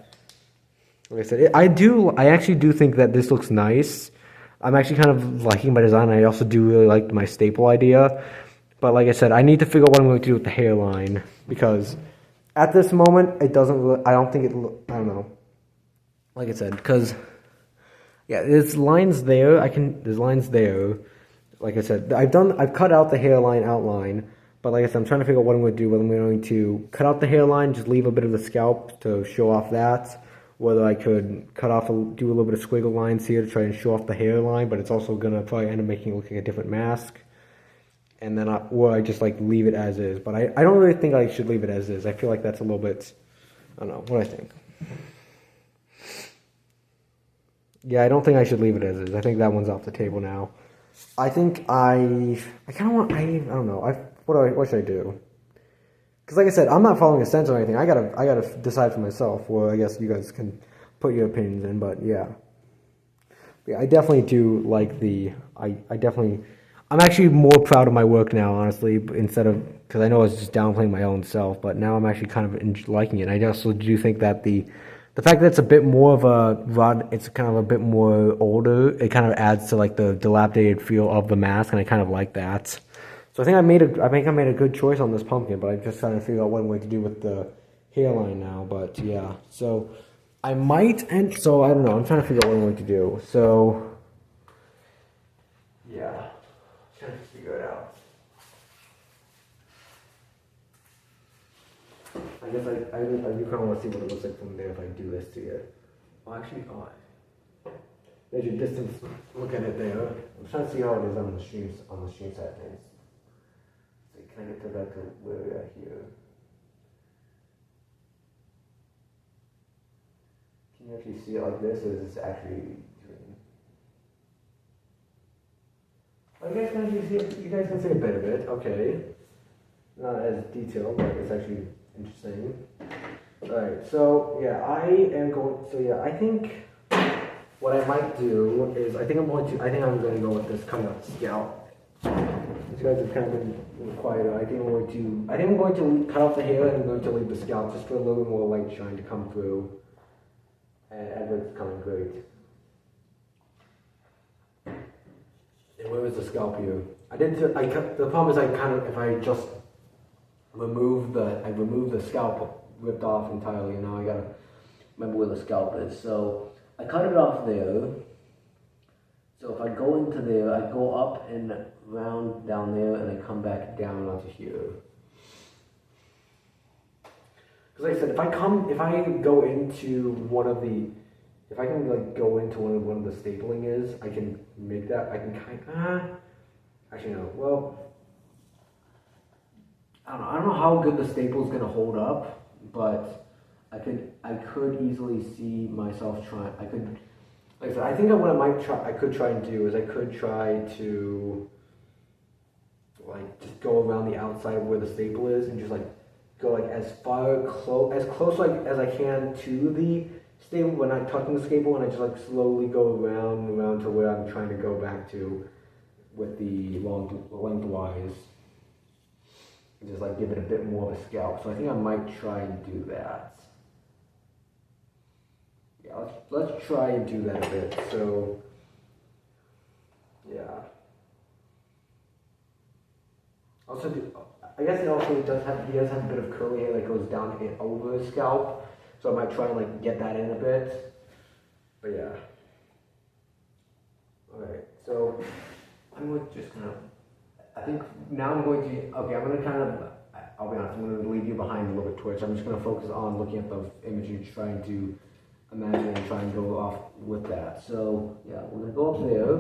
Like I said, I actually do think that this looks nice. I'm actually kind of liking my design. I also do really like my staple idea. But like I said, I need to figure out what I'm going to do with the hairline. Because at this moment, it doesn't really, I don't think it, I don't know. Like I said, because, yeah, there's lines there. There's lines there. Like I said, I've cut out the hairline outline. But like I said, I'm trying to figure out what I'm going to do. Whether I'm going to cut out the hairline, just leave a bit of the scalp to show off that. Whether I could do a little bit of squiggle lines here to try and show off the hairline, but it's also gonna probably end up making it look like a different mask. And then, or I just like leave it as is. But I don't really think I should leave it as is. I feel like that's a little bit, I don't know, what do I think? Yeah, I don't think I should leave it as is. I think that one's off the table now. I think I kind of want, I don't know, what should I do? Because like I said, I'm not following a sense or anything. I gotta decide for myself. Well, I guess you guys can put your opinions in, but yeah. Yeah, I definitely do like I'm actually more proud of my work now, honestly, because I know I was just downplaying my own self, but now I'm actually kind of liking it. And I also do think that the fact that it's a bit more of a rod, it's kind of a bit more older, it kind of adds to like the dilapidated feel of the mask, and I kind of like that. So I think I made a good choice on this pumpkin, but I'm just trying to figure out what I'm going to do with the hairline now. But yeah, so I might, and so I don't know. I'm trying to figure out what I'm going to do. So yeah, trying to figure it out. I guess I do kind of want to see what it looks like from there if I do this to you. Well, actually, there's your distance. Look at it there. I'm trying to see how it is on the stream side things. Can I get to back to where we are here? Can you actually see it like this, or is this actually green? You guys can see a bit of it. Okay, not as detailed, but it's actually interesting. All right, so yeah, I am going. So yeah, I think what I might do is I think I'm going to go with this coming up scalp. You guys have kind of been quiet. I think I'm going to cut off the hair and I'm going to leave the scalp just for a little more light shine to come through. And it's coming great. And where was the scalp here? The problem is if I just remove the scalp ripped off entirely, and now I gotta remember where the scalp is. So I cut it off there. So if I go into there, I go up and round down there, and I come back down onto here. Because like I said, if I go into one of the stapling is, I can make that. I can actually no. Well, I don't know how good the staple is gonna hold up, but I could easily see myself trying. Like I said, I think I could try and do is I could try to like just go around the outside of where the staple is and just like go like as close like as I can to the staple when I'm tucking the staple, and I just like slowly go around and around to where I'm trying to go back to with the lengthwise. And just like give it a bit more of a scalp. So I think I might try and do that. Yeah, let's try and do that a bit. So, yeah. Also, I guess he does have a bit of curly hair that goes down over his scalp. So I might try and like get that in a bit. But yeah. Alright, so I'm going to just kind of, I think now I'm going to, okay, I'm going to kind of, I'll be honest, I'm going to leave you behind a little bit, Twitch. I'm just going to focus on looking at the imagery, trying to imagine and try and go off with that. So yeah, we're gonna go up there.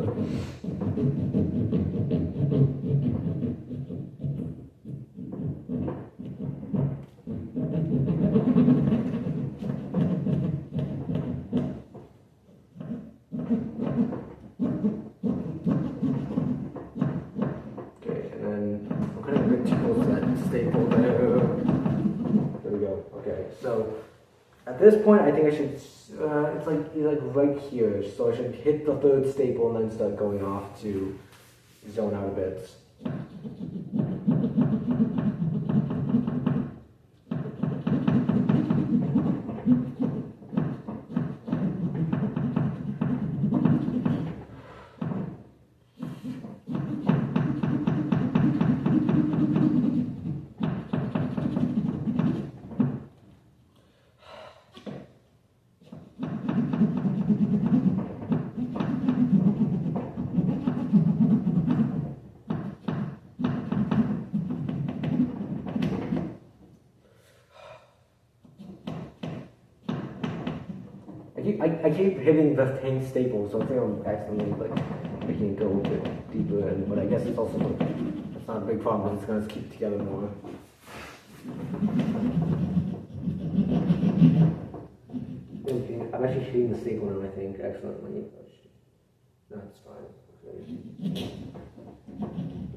Okay, and then I'm kind of going to close that staple there. There we go. Okay, so at this point, I think I should, it's like right here, so I should hit the third staple and then start going off to zone out a bit. I keep hitting the hang staple, so I think I'm accidentally like making it go a bit deeper in, but I guess it's also it's not a big problem, it's gonna keep together more. Okay, I'm actually hitting the staple now, I think, accidentally. No, it's fine.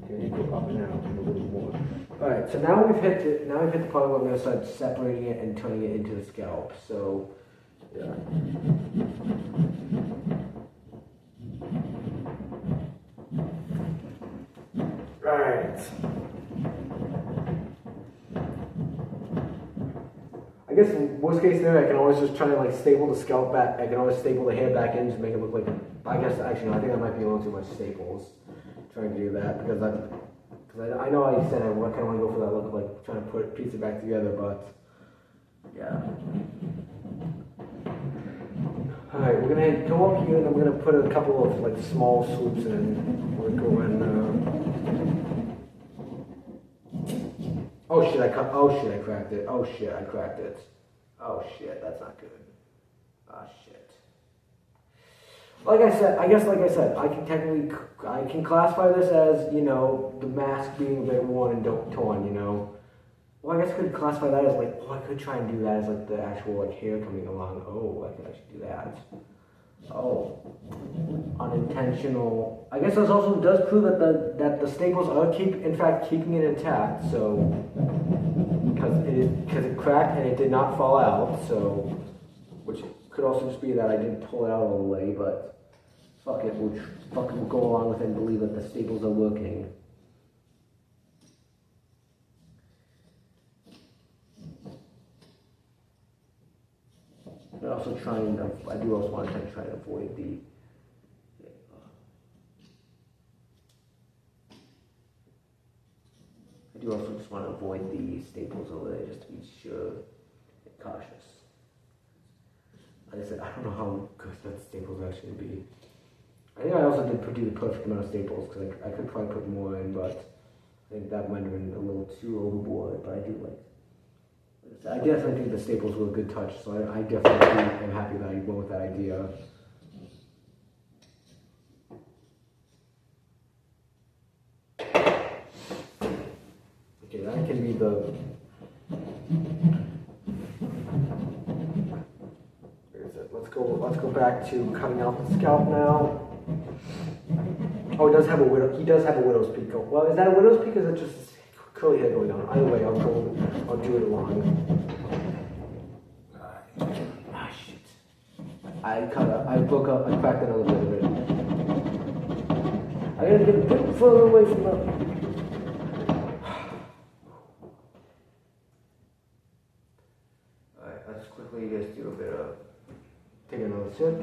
Okay, go up and out a little more. Alright, so now we've hit the part where I'm gonna start separating it and turning it into the scalp. So yeah. Right. I guess worst case scenario, I can always just try to like staple the scalp back. I can always staple the hair back in to make it look like. I guess actually, no, I think that might be a little too much staples. Trying to do that because I know I said I kind of want to go for that look of like trying to piece it back together, but yeah. Alright, we're gonna go up here and then we're gonna put a couple of like small swoops in. We're going oh shit, I cracked it. Oh shit, I cracked it. Oh shit, that's not good. Ah shit. Like I said, I can classify this as, you know, the mask being a bit worn and torn, you know. Well, I guess I could classify that as like, I could try and do that as like the actual like hair coming along. Oh, I could actually do that. Oh, unintentional. I guess this also does prove that the staples are in fact keeping it intact. So because it cracked and it did not fall out. So which could also just be that I didn't pull it out all the way. But fuck it, we'll go along with it and believe that the staples are working. I do also want to try and avoid the. I do also just want to avoid the staples over there, just to be sure and cautious. Like I said, I don't know how good that staples actually be. I think I also did do the perfect amount of staples because I could probably put more in, but I think that might have been a little too overboard. But I do like. I definitely think the staples were a good touch, so I definitely am happy that I went with that idea. Okay, that can be the. Where is it? Let's go back to cutting out the scalp now. Oh, he does have a widow's peak. Well, is that a widow's peak or is it just curly hair going on? Either way, I'll do it along. Ah, shit. I cracked another bit of it. I gotta get a bit further away from the. Alright, let's quickly just do a bit of. Take another sip.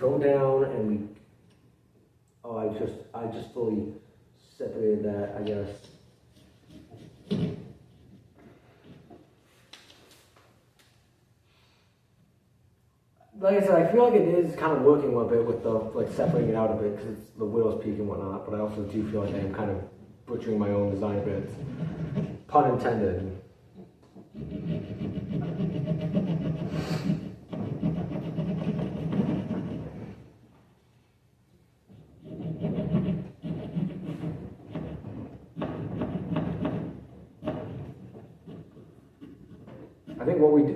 Go down and we. Oh, I just fully separated that, I guess. Like I said, I feel like it is kind of working a little bit with the separating it out a bit because it's the widow's peak and whatnot. But I also do feel like I am kind of butchering my own design a bit. Pun intended.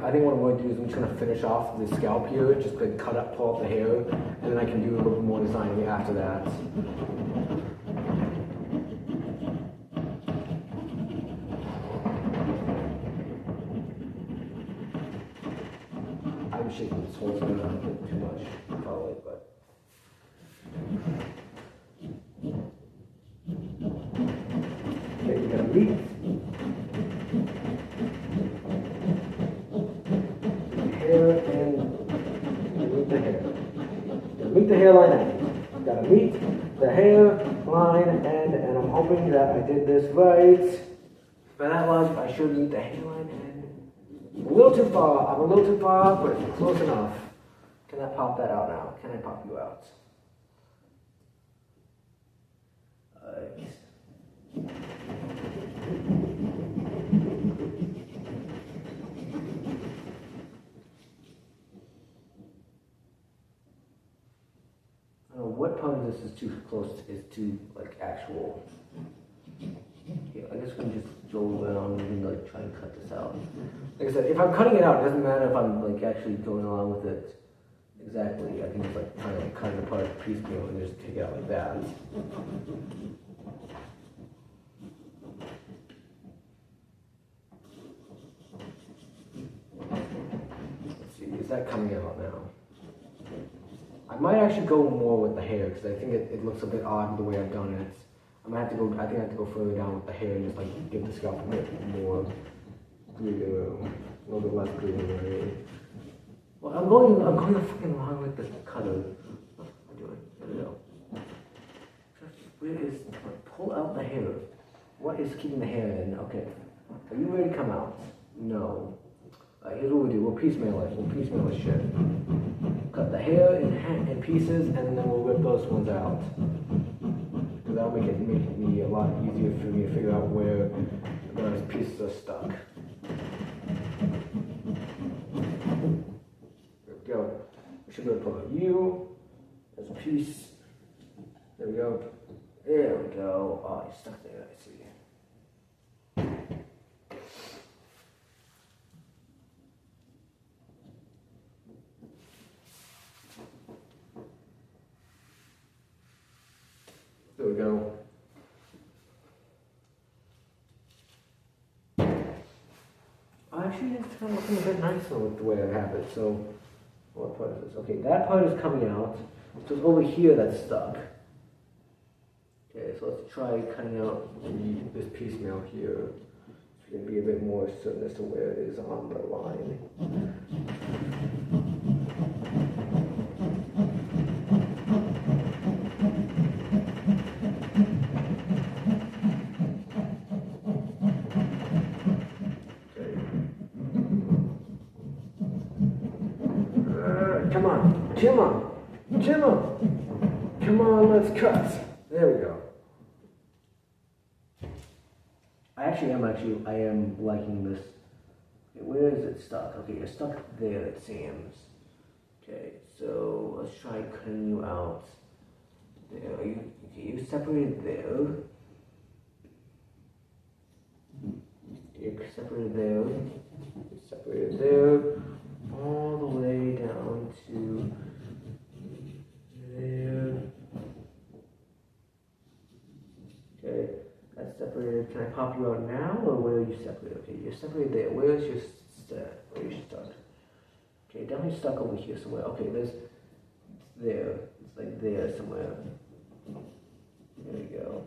I think what I'm going to do is I'm just going to finish off the scalp here, just like pull up the hair, and then I can do a little bit more designing after that. I'm shaking this whole thing around a bit too much, probably, but. Okay, we got a meat. Meet the hairline end. Gotta meet the hairline end, and I'm hoping that I did this right. For that one, I should meet the hairline end. I'm a little too far, but it's close enough. Can I pop that out now? Can I pop you out? What part of this is too close, is too, like, actual? Yeah, I guess we can just roll around and, like, try and cut this out. Like I said, if I'm cutting it out, it doesn't matter if I'm, like, actually going along with it exactly. I can just, like, kind of, like, cut it apart piecemeal and just take it out like that. Let's see, is that coming out now? I might actually go more with the hair because I think it looks a bit odd the way I've done it. I think I have to go further down with the hair and just like give the scalp a bit more glitter, a little bit less glitter. Well, I'm going fucking along with the cutter. What am I doing? There we go. Where is? Pull out the hair. What is keeping the hair in? Okay. Are you ready to come out? No. Here's what we do. We'll piecemeal it. We'll piecemeal this shit. Cut the hair in pieces, and then we'll rip those ones out. Because that'll make me a lot easier for me to figure out where those pieces are stuck. There we go. We should be able to pull out you. piece. There we go. There we go. Oh, it's stuck there. I see. There we go. Actually, it's kind of looking a bit nicer with the way I have it. So, what part is this? Okay, that part is coming out. So it's over here that's stuck. Okay, so let's try cutting out this piecemeal here. So we can be a bit more certain as to where it is on the line. Come on, come on, come on, come on, let's cut. There we go. I am liking this. Okay, where is it stuck? Okay, you're stuck there, it seems. Okay, so let's try cutting you out. There, okay, you separated there. You're separated there. You're separated there. All the way down to there. Okay, that's separated. Can I pop you out now, or where are you separated? Okay, you're separated there. Where's your where are you stuck? Okay, definitely stuck over here somewhere. Okay, there's there. It's like there somewhere. There we go.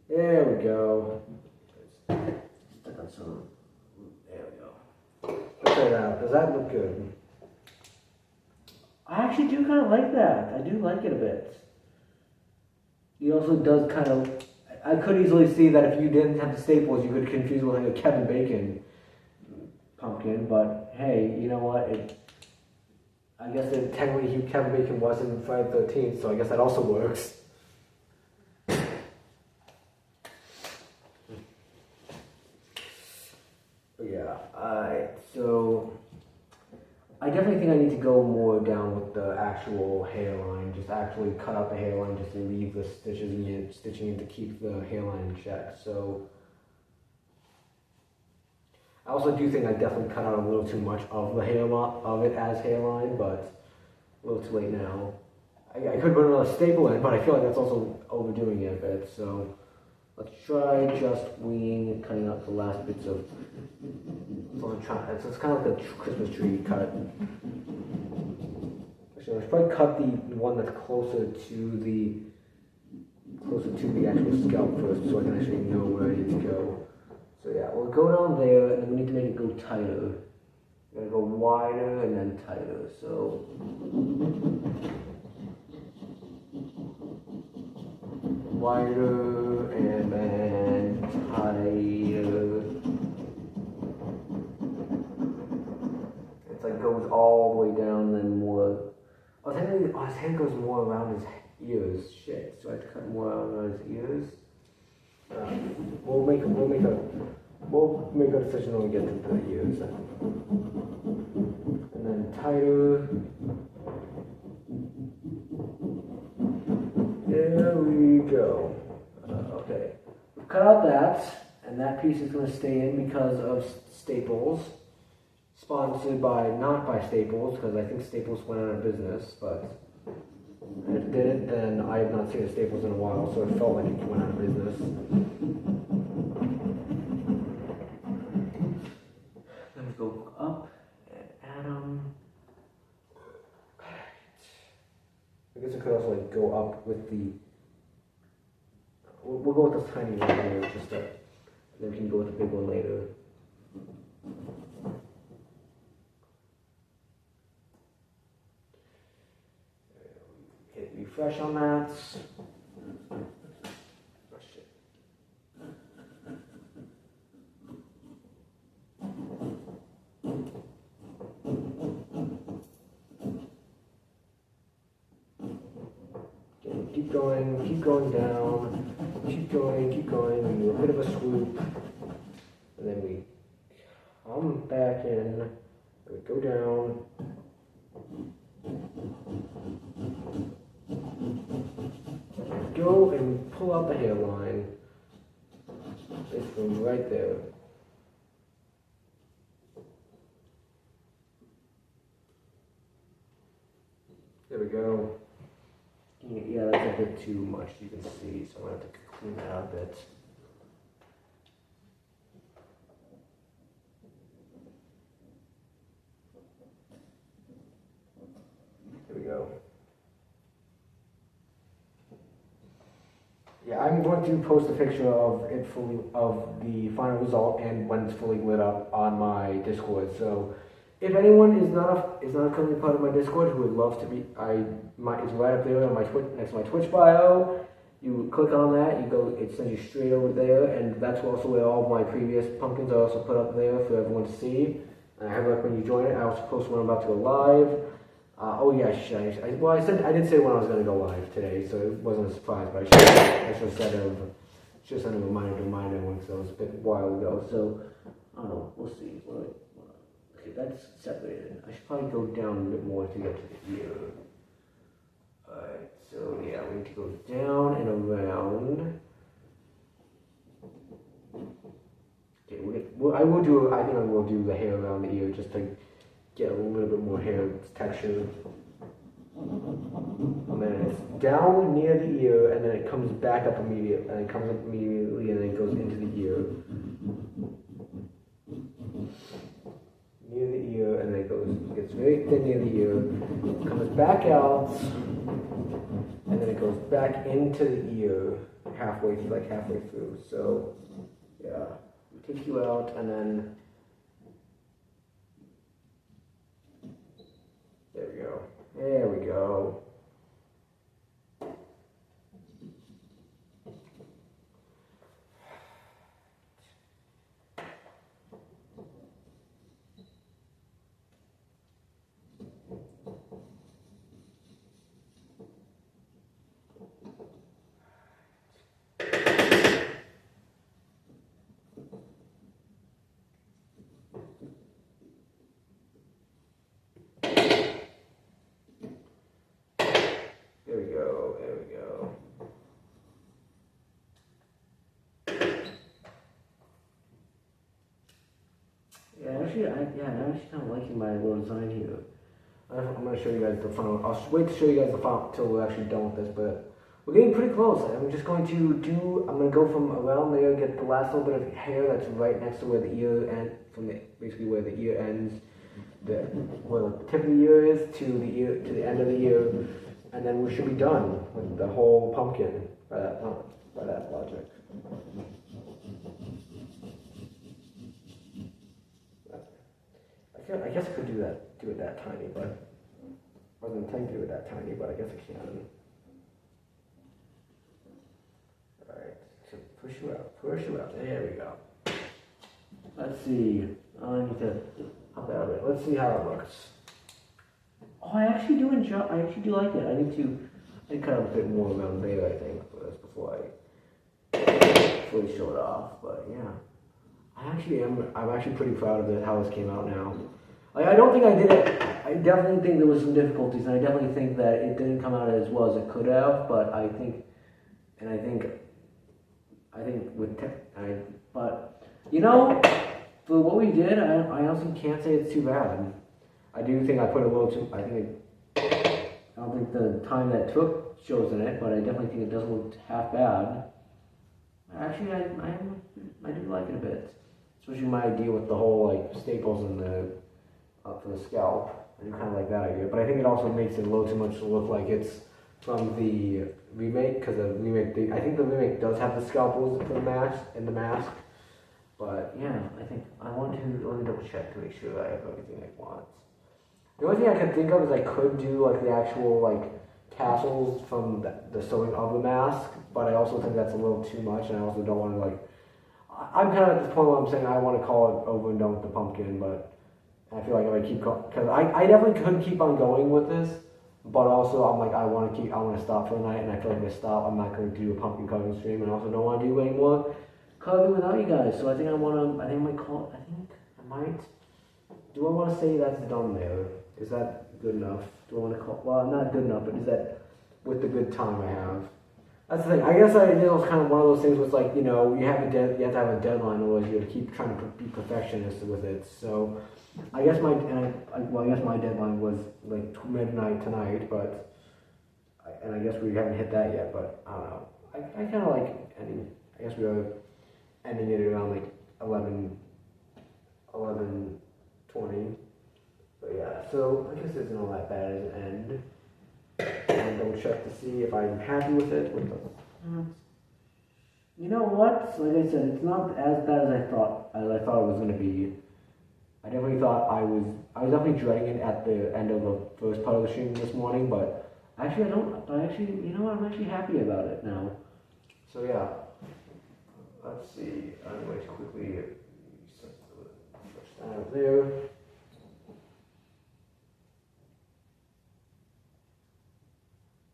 There we go. Stuck on some. There we go. Let's try it out. Does that look good? I actually do kind of like that. I do like it a bit. He also does kind of. I could easily see that if you didn't have the staples, you could confuse it with like a Kevin Bacon pumpkin. But hey, you know what? I guess that technically Kevin Bacon was in Friday the 13th, so I guess that also works. Yeah, so I definitely think I need to go more down with the actual hairline, just actually cut out the hairline just to leave the stitching in to keep the hairline in check. So I also do think I definitely cut out a little too much of the of it as hairline, but a little too late now. I could put another staple in, but I feel like that's also overdoing it a bit, so let's try just cutting out the last bits of. So it's kind of like a Christmas tree cut. Actually, let's probably cut the one that's closer to the actual scalp first, so I can actually know where I need to go. So yeah, we'll go down there, and then we need to make it go tighter. We're gonna go wider and then tighter. So. Wider and then tighter. It's like goes all the way down, then more. Oh, technically, his hand goes more around his ears. Shit, so I have to cut more around his ears. We'll make a decision when we get to the ears. And then tighter. There we go. Okay. We've cut out that, and that piece is going to stay in because of Staples. Sponsored not by Staples, because I think Staples went out of business, but if it didn't, then I have not seen a Staples in a while, so it felt like it went out of business. Then we go up and add them. I guess I could also like go up with the. We'll go with this tiny one here, then we can go with the big one later. Hit refresh on that. Keep going down, keep going, and do a bit of a swoop, and then we come back in, Go down. Go and pull out the hairline. It's from right there. There we go. Yeah, that's a bit too much, you can see, so I'm going to have to clean that out a bit. There we go. Yeah, I'm going to post a picture of it fully, of the final result and when it's fully lit up on my Discord. So if anyone is not currently part of my Discord who would love to be, it's right up there on my Twitch, next to my Twitch bio. You click on that, it sends you straight over there, and that's also where all of my previous pumpkins are also put up there for everyone to see. And I have when you join it, I also post when I'm about to go live. Oh yeah, I did say when I was going to go live today, so it wasn't a surprise, but I should have sent a reminder to remind everyone because that was a bit while ago. So I don't know, we'll see. Okay, that's separated. I should probably go down a bit more to get to the ear. Alright, so yeah, we need to go down and around. Okay, I think I will do the hair around the ear just to get a little bit more hair texture. And then it's down near the ear, and then it comes back up immediately, and then it goes into the ear. Near the ear, and then it gets very thin near the ear, comes back out, and then it goes back into the ear halfway through. So, yeah, we take you out, and then there we go. There we go. I'm actually kind of liking my little design here. I'm going to show you guys the final. I'll wait to show you guys the final until we're actually done with this, but we're getting pretty close. I'm going to go from around there, get the last little bit of hair that's right next to where the ear ends, basically where the ear ends, where the tip of the ear is to the end of the ear, and then we should be done with the whole pumpkin by that logic. I guess I could do it that tiny, but I wasn't intending to do it that tiny, but I guess I can. Alright, so push you out. There we go. Let's see. I need to hop out of it. Let's see how it looks. Oh, I actually do like it. I need to cut a bit more around there, I think, first before I fully show it off. But yeah, I'm actually pretty proud of it, how this came out now. I don't think I did it. I definitely think there was some difficulties, and I definitely think that it didn't come out as well as it could have. But I think but you know, for what we did, I honestly can't say it's too bad. I do think I put a little too. I don't think the time that took shows in it, but I definitely think it doesn't look half bad. Actually, I do like it a bit, especially my idea with the whole like staples in the for the scalp. I do kind of like that idea, but I think it also makes it a little too much to look like it's from the remake, because the remake, I think the remake does have the scalpels for the mask, but yeah, I think let me double check to make sure I have everything I want. The only thing I could think of is I could do like the actual like tassels from the sewing of the mask, but I also think that's a little too much, and I also don't want to like. I'm kind of at this point where I'm saying I want to call it over and done with the pumpkin, but I feel like if I keep going, because I definitely could keep on going with this, but also I'm like I want to stop for the night, and I feel like if I stop, I'm not going to do a pumpkin carving stream, and I also don't want to do any more carving without you guys. So I think I might do I want to say that's done there? Is that good enough? Do I want to call? Well, not good enough, but is that with the good time I have? That's the thing. I guess it was kind of one of those things with like, you know, you have to have a deadline, otherwise you have to keep trying to be perfectionist with it. So I guess my deadline was like midnight tonight, but I guess we haven't hit that yet. But I don't know. I kind of like ending. I guess we are ending it around like 11:20. But yeah, so I guess it's not that bad as an end. And double check to see if I'm happy with it. You know what? Like I said, it's not as bad as I thought it was going to be. I definitely thought I was definitely dreading it at the end of the first part of the stream this morning, but actually you know what? I'm actually happy about it now. So yeah, let's see. I'm going to quickly switch that over there.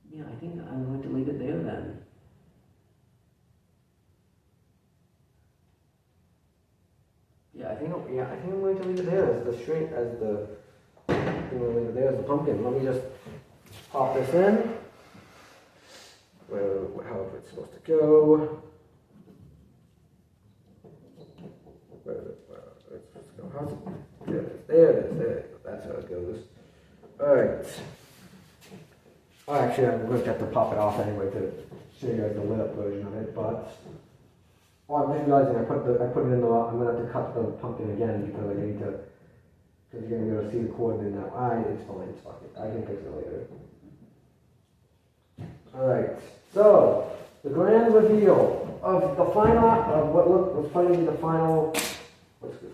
Yeah, I think I'm going to leave it there then. Yeah, I think I'm going to leave it there as the string, I'm going to leave it there as the pumpkin. Let me just pop this in. However it's supposed to go. Where is it? It's supposed to go. How's it? There it is. That's how it goes. Alright. Oh, actually, I'm going to have to pop it off anyway to show you guys the lit up version of it, but I'm just realizing I put it in the, I'm going to have to cut the pumpkin again because I need to, because you're going to be able to see the coordinate now. It's fine, it's fuck it. I can fix it later. Alright, so, the grand reveal of the final, of what was finally the final, what's this?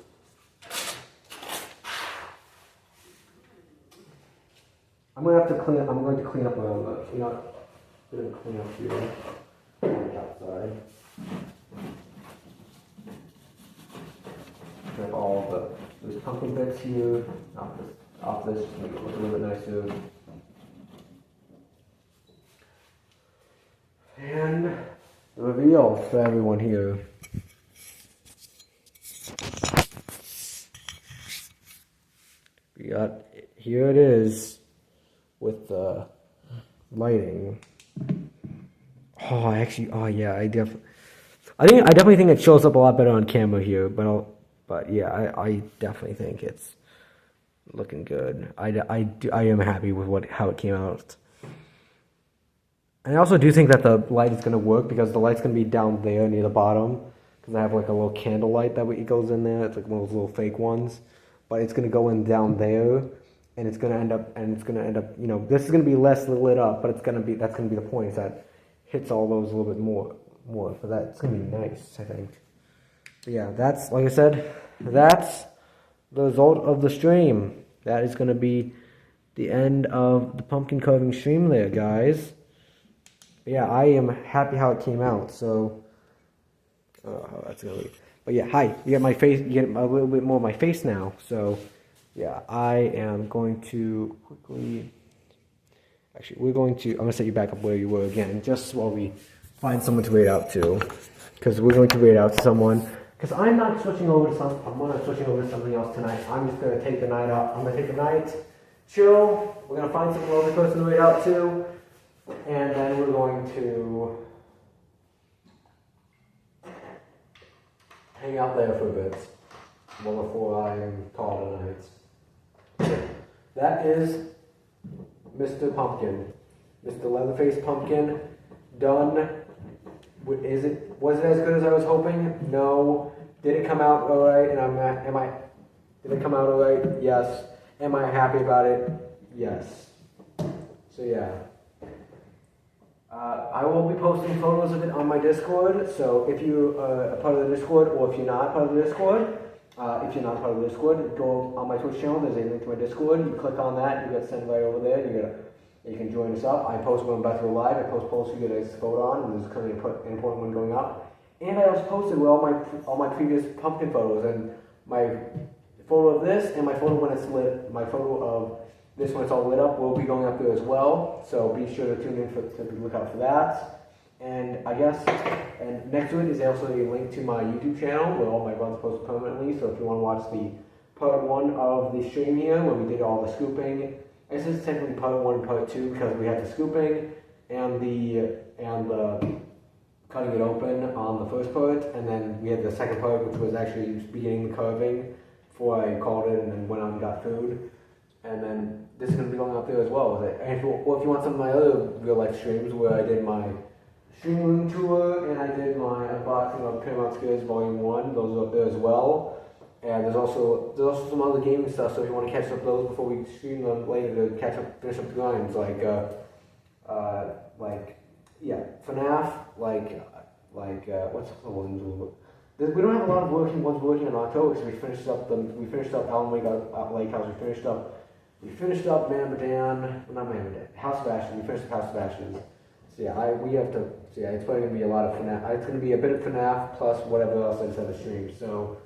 I'm going to clean up around the, bit of clean up here on the outside. Clean up all those pumpkin bits here, off this, just make it look a little bit nicer. And the reveal for everyone here. Here it is. With the lighting. I definitely think it shows up a lot better on camera here, but I definitely think it's looking good. I am happy with how it came out. And I also do think that the light is going to work because the light's going to be down there near the bottom because I have like a little candle light that goes in there. It's like one of those little fake ones, but it's going to go in down there. And it's gonna end up, you know, this is gonna be less lit up, but that's gonna be the point. Is that hits all those a little bit more for that. It's gonna be nice, I think. But yeah, that's like I said, that's the result of the stream. That is gonna be the end of the pumpkin carving stream, there, guys. But yeah, I am happy how it came out. So, how that's gonna be. But yeah, hi. You get my face. You get a little bit more of my face now. So. Yeah, I am going to quickly, actually, I'm going to set you back up where you were again, just while we find someone to raid out to, because we're going to raid out to someone, because I'm not switching over to switching over to something else tonight. I'm just going to take the night out, I'm going to take the night, chill, we're going to find some other person to raid out to, and then we're going to hang out there for a bit, before I call it a night. That is Mr. Pumpkin, Mr. Leatherface Pumpkin, done. Was it as good as I was hoping? No. Did it come out alright? And did it come out alright? Yes. Am I happy about it? Yes. So yeah. I will be posting photos of it on my Discord. So if you are a part of the Discord, or if you're not part of the Discord. Go on my Twitch channel. There's a link to my Discord. You click on that, you get sent right over there. You can join us up. I post when I'm about to go live. I post posts you guys to vote on, and there's currently an important one going up. And I also posted with all my previous pumpkin photos, and my photo of this and my photo when it's lit. My photo of this when it's all lit up will be going up there as well. So be sure to tune in to look out for that. And next to it is also a link to my YouTube channel where all my runs post permanently. So if you want to watch the part 1 of the stream here when we did all the scooping. This is technically part 1 and part 2 because we had the scooping and the cutting it open on the first part, and then we had the second part, which was actually beginning the carving before I called it and then went out and got food. And then this is going to be going up there as well. And if you want some of my other real life streams where I did my stream room tour and I did my unboxing of Paramount Skids Volume 1, those are up there as well. And there's also some other gaming stuff, so if you want to catch up those before we stream them later to finish up the grinds, FNAF, what's the one? We don't have a lot of ones working on October, so we finished up Alan Wake Lake House, we finished up House of Ashes, we finished up House of Ashes. So yeah, it's probably gonna be a lot of FNAF. It's gonna be a bit of FNAF plus whatever else I just have to stream. So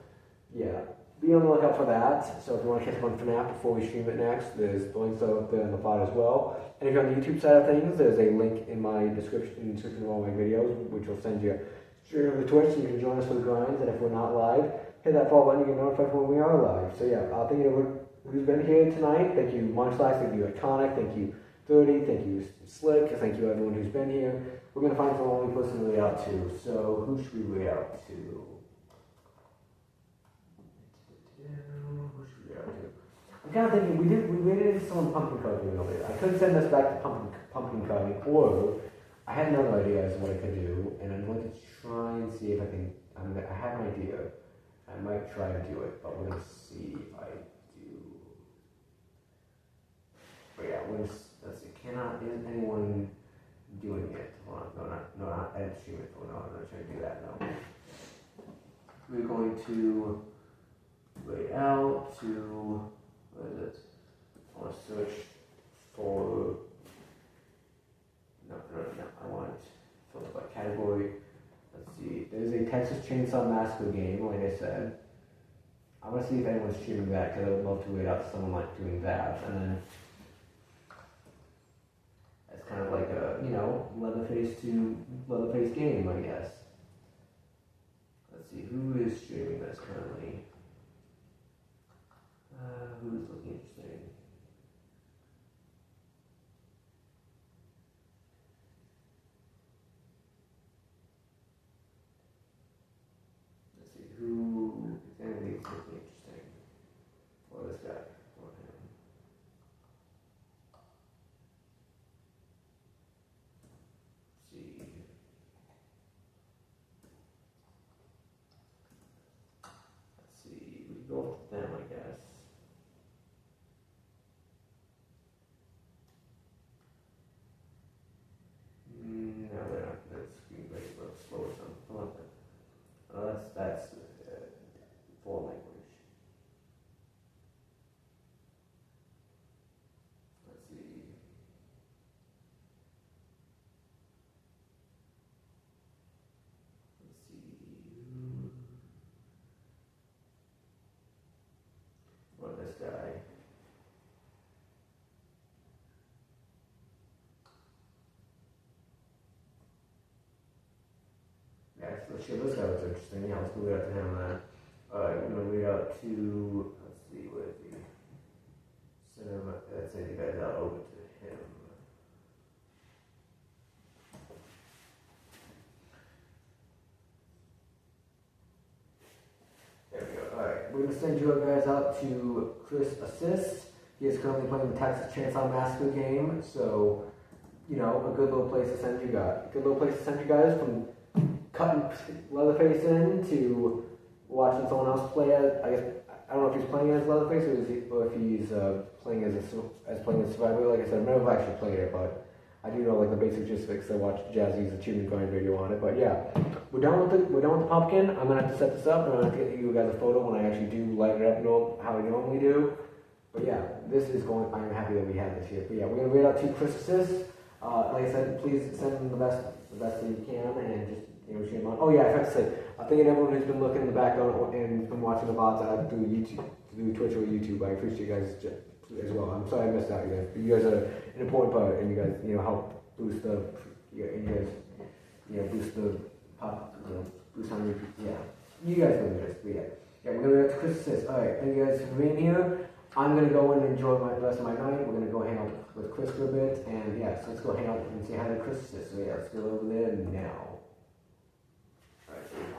yeah, be on the lookout for that. So if you want to catch up on FNAF before we stream it next, there's the links up there in the pod as well. And if you're on the YouTube side of things, there's a link in my description of all my videos, which will send you straight over to Twitch, so you can join us for the grinds. And if we're not live, hit that follow button to get notified when we are live. So yeah, thank you to who's been here tonight. Thank you, Munchlife. Thank you, Iconic. Thank you, 30. Thank you, Slick. Thank you, everyone who's been here. We're gonna find someone we person to read out to. So who should we read out to? I'm kind of thinking we rated some pumpkin carving earlier. I could send this back to pumpkin carving, or I had another idea as to what I could do, and I'm going to try and see if I can. I have an idea. I might try to do it, but we're going to see if I do. But yeah, let's see. Isn't anyone doing it? Hold on, not edit stream it. No, I'm not trying to do that. No. We're going to lay out to. What is it? I want to search for. No. I want filter by category. Let's see. There's a Texas Chainsaw Massacre game, like I said. I'm gonna see if anyone's streaming that because I would love to wait out someone like doing that, and then it's kind of like a Leatherface game, I guess. Let's see who is streaming this currently. Who's looking interesting? Let's see who is looking interesting. Or this guy, or him. Let's see. Let's see. We go with them, I guess. No, they're not. That's screen rate a little slow or something. I like that. Oh, that's foreign language. Let's see. What this guy? Let's see, this guy looks interesting. Yeah, let's move it out to him then. Alright, we're going to read out to, let's see, where's the cinema, let's send you guys out over to him. There we go. Alright, we're going to send you guys out to Chris Assist. He is currently playing the Texas Chainsaw Massacre game, so, a good little place to send you guys. A good little place to send you guys from cutting Leatherface in to watching someone else play as, I guess, I don't know if he's playing as Leatherface or if he's playing as a survivor. Like I said, I've never actually played it, but I do know like the basic gist because I watched Jazzy's achievement grind video on it. But yeah, we're done with the pumpkin. I'm gonna have to set this up and I'm gonna have to get you guys a photo when I actually do light it up how I normally do. But yeah, this is going. I'm happy that we had this here. But yeah, we're gonna read out 2 Chris assists. Like I said, please send them the best that you can and just. Oh yeah, I forgot to say, I think everyone who's been looking in the background and been watching the VODs out through YouTube, through Twitch or YouTube, I appreciate you guys as well. I'm sorry I missed out, you guys. But you guys are an important part, and you guys, help boost the, boost the pop, boost on YouTube. Yeah, you guys know this, but yeah. Yeah, we're gonna be at the Christmas. Alright, thank you guys for being here. I'm gonna go in and enjoy the rest of my night. We're gonna go hang out with Chris for a bit, and yeah, so let's go hang out and say hi to Chris. So yeah, let's go over there now. Alright, here we go.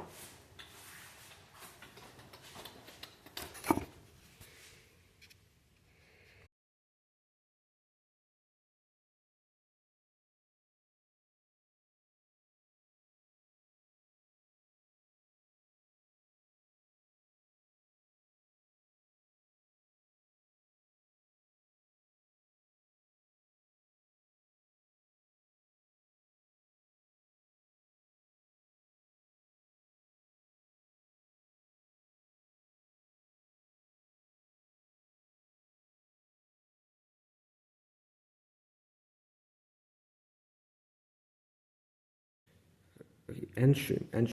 End stream.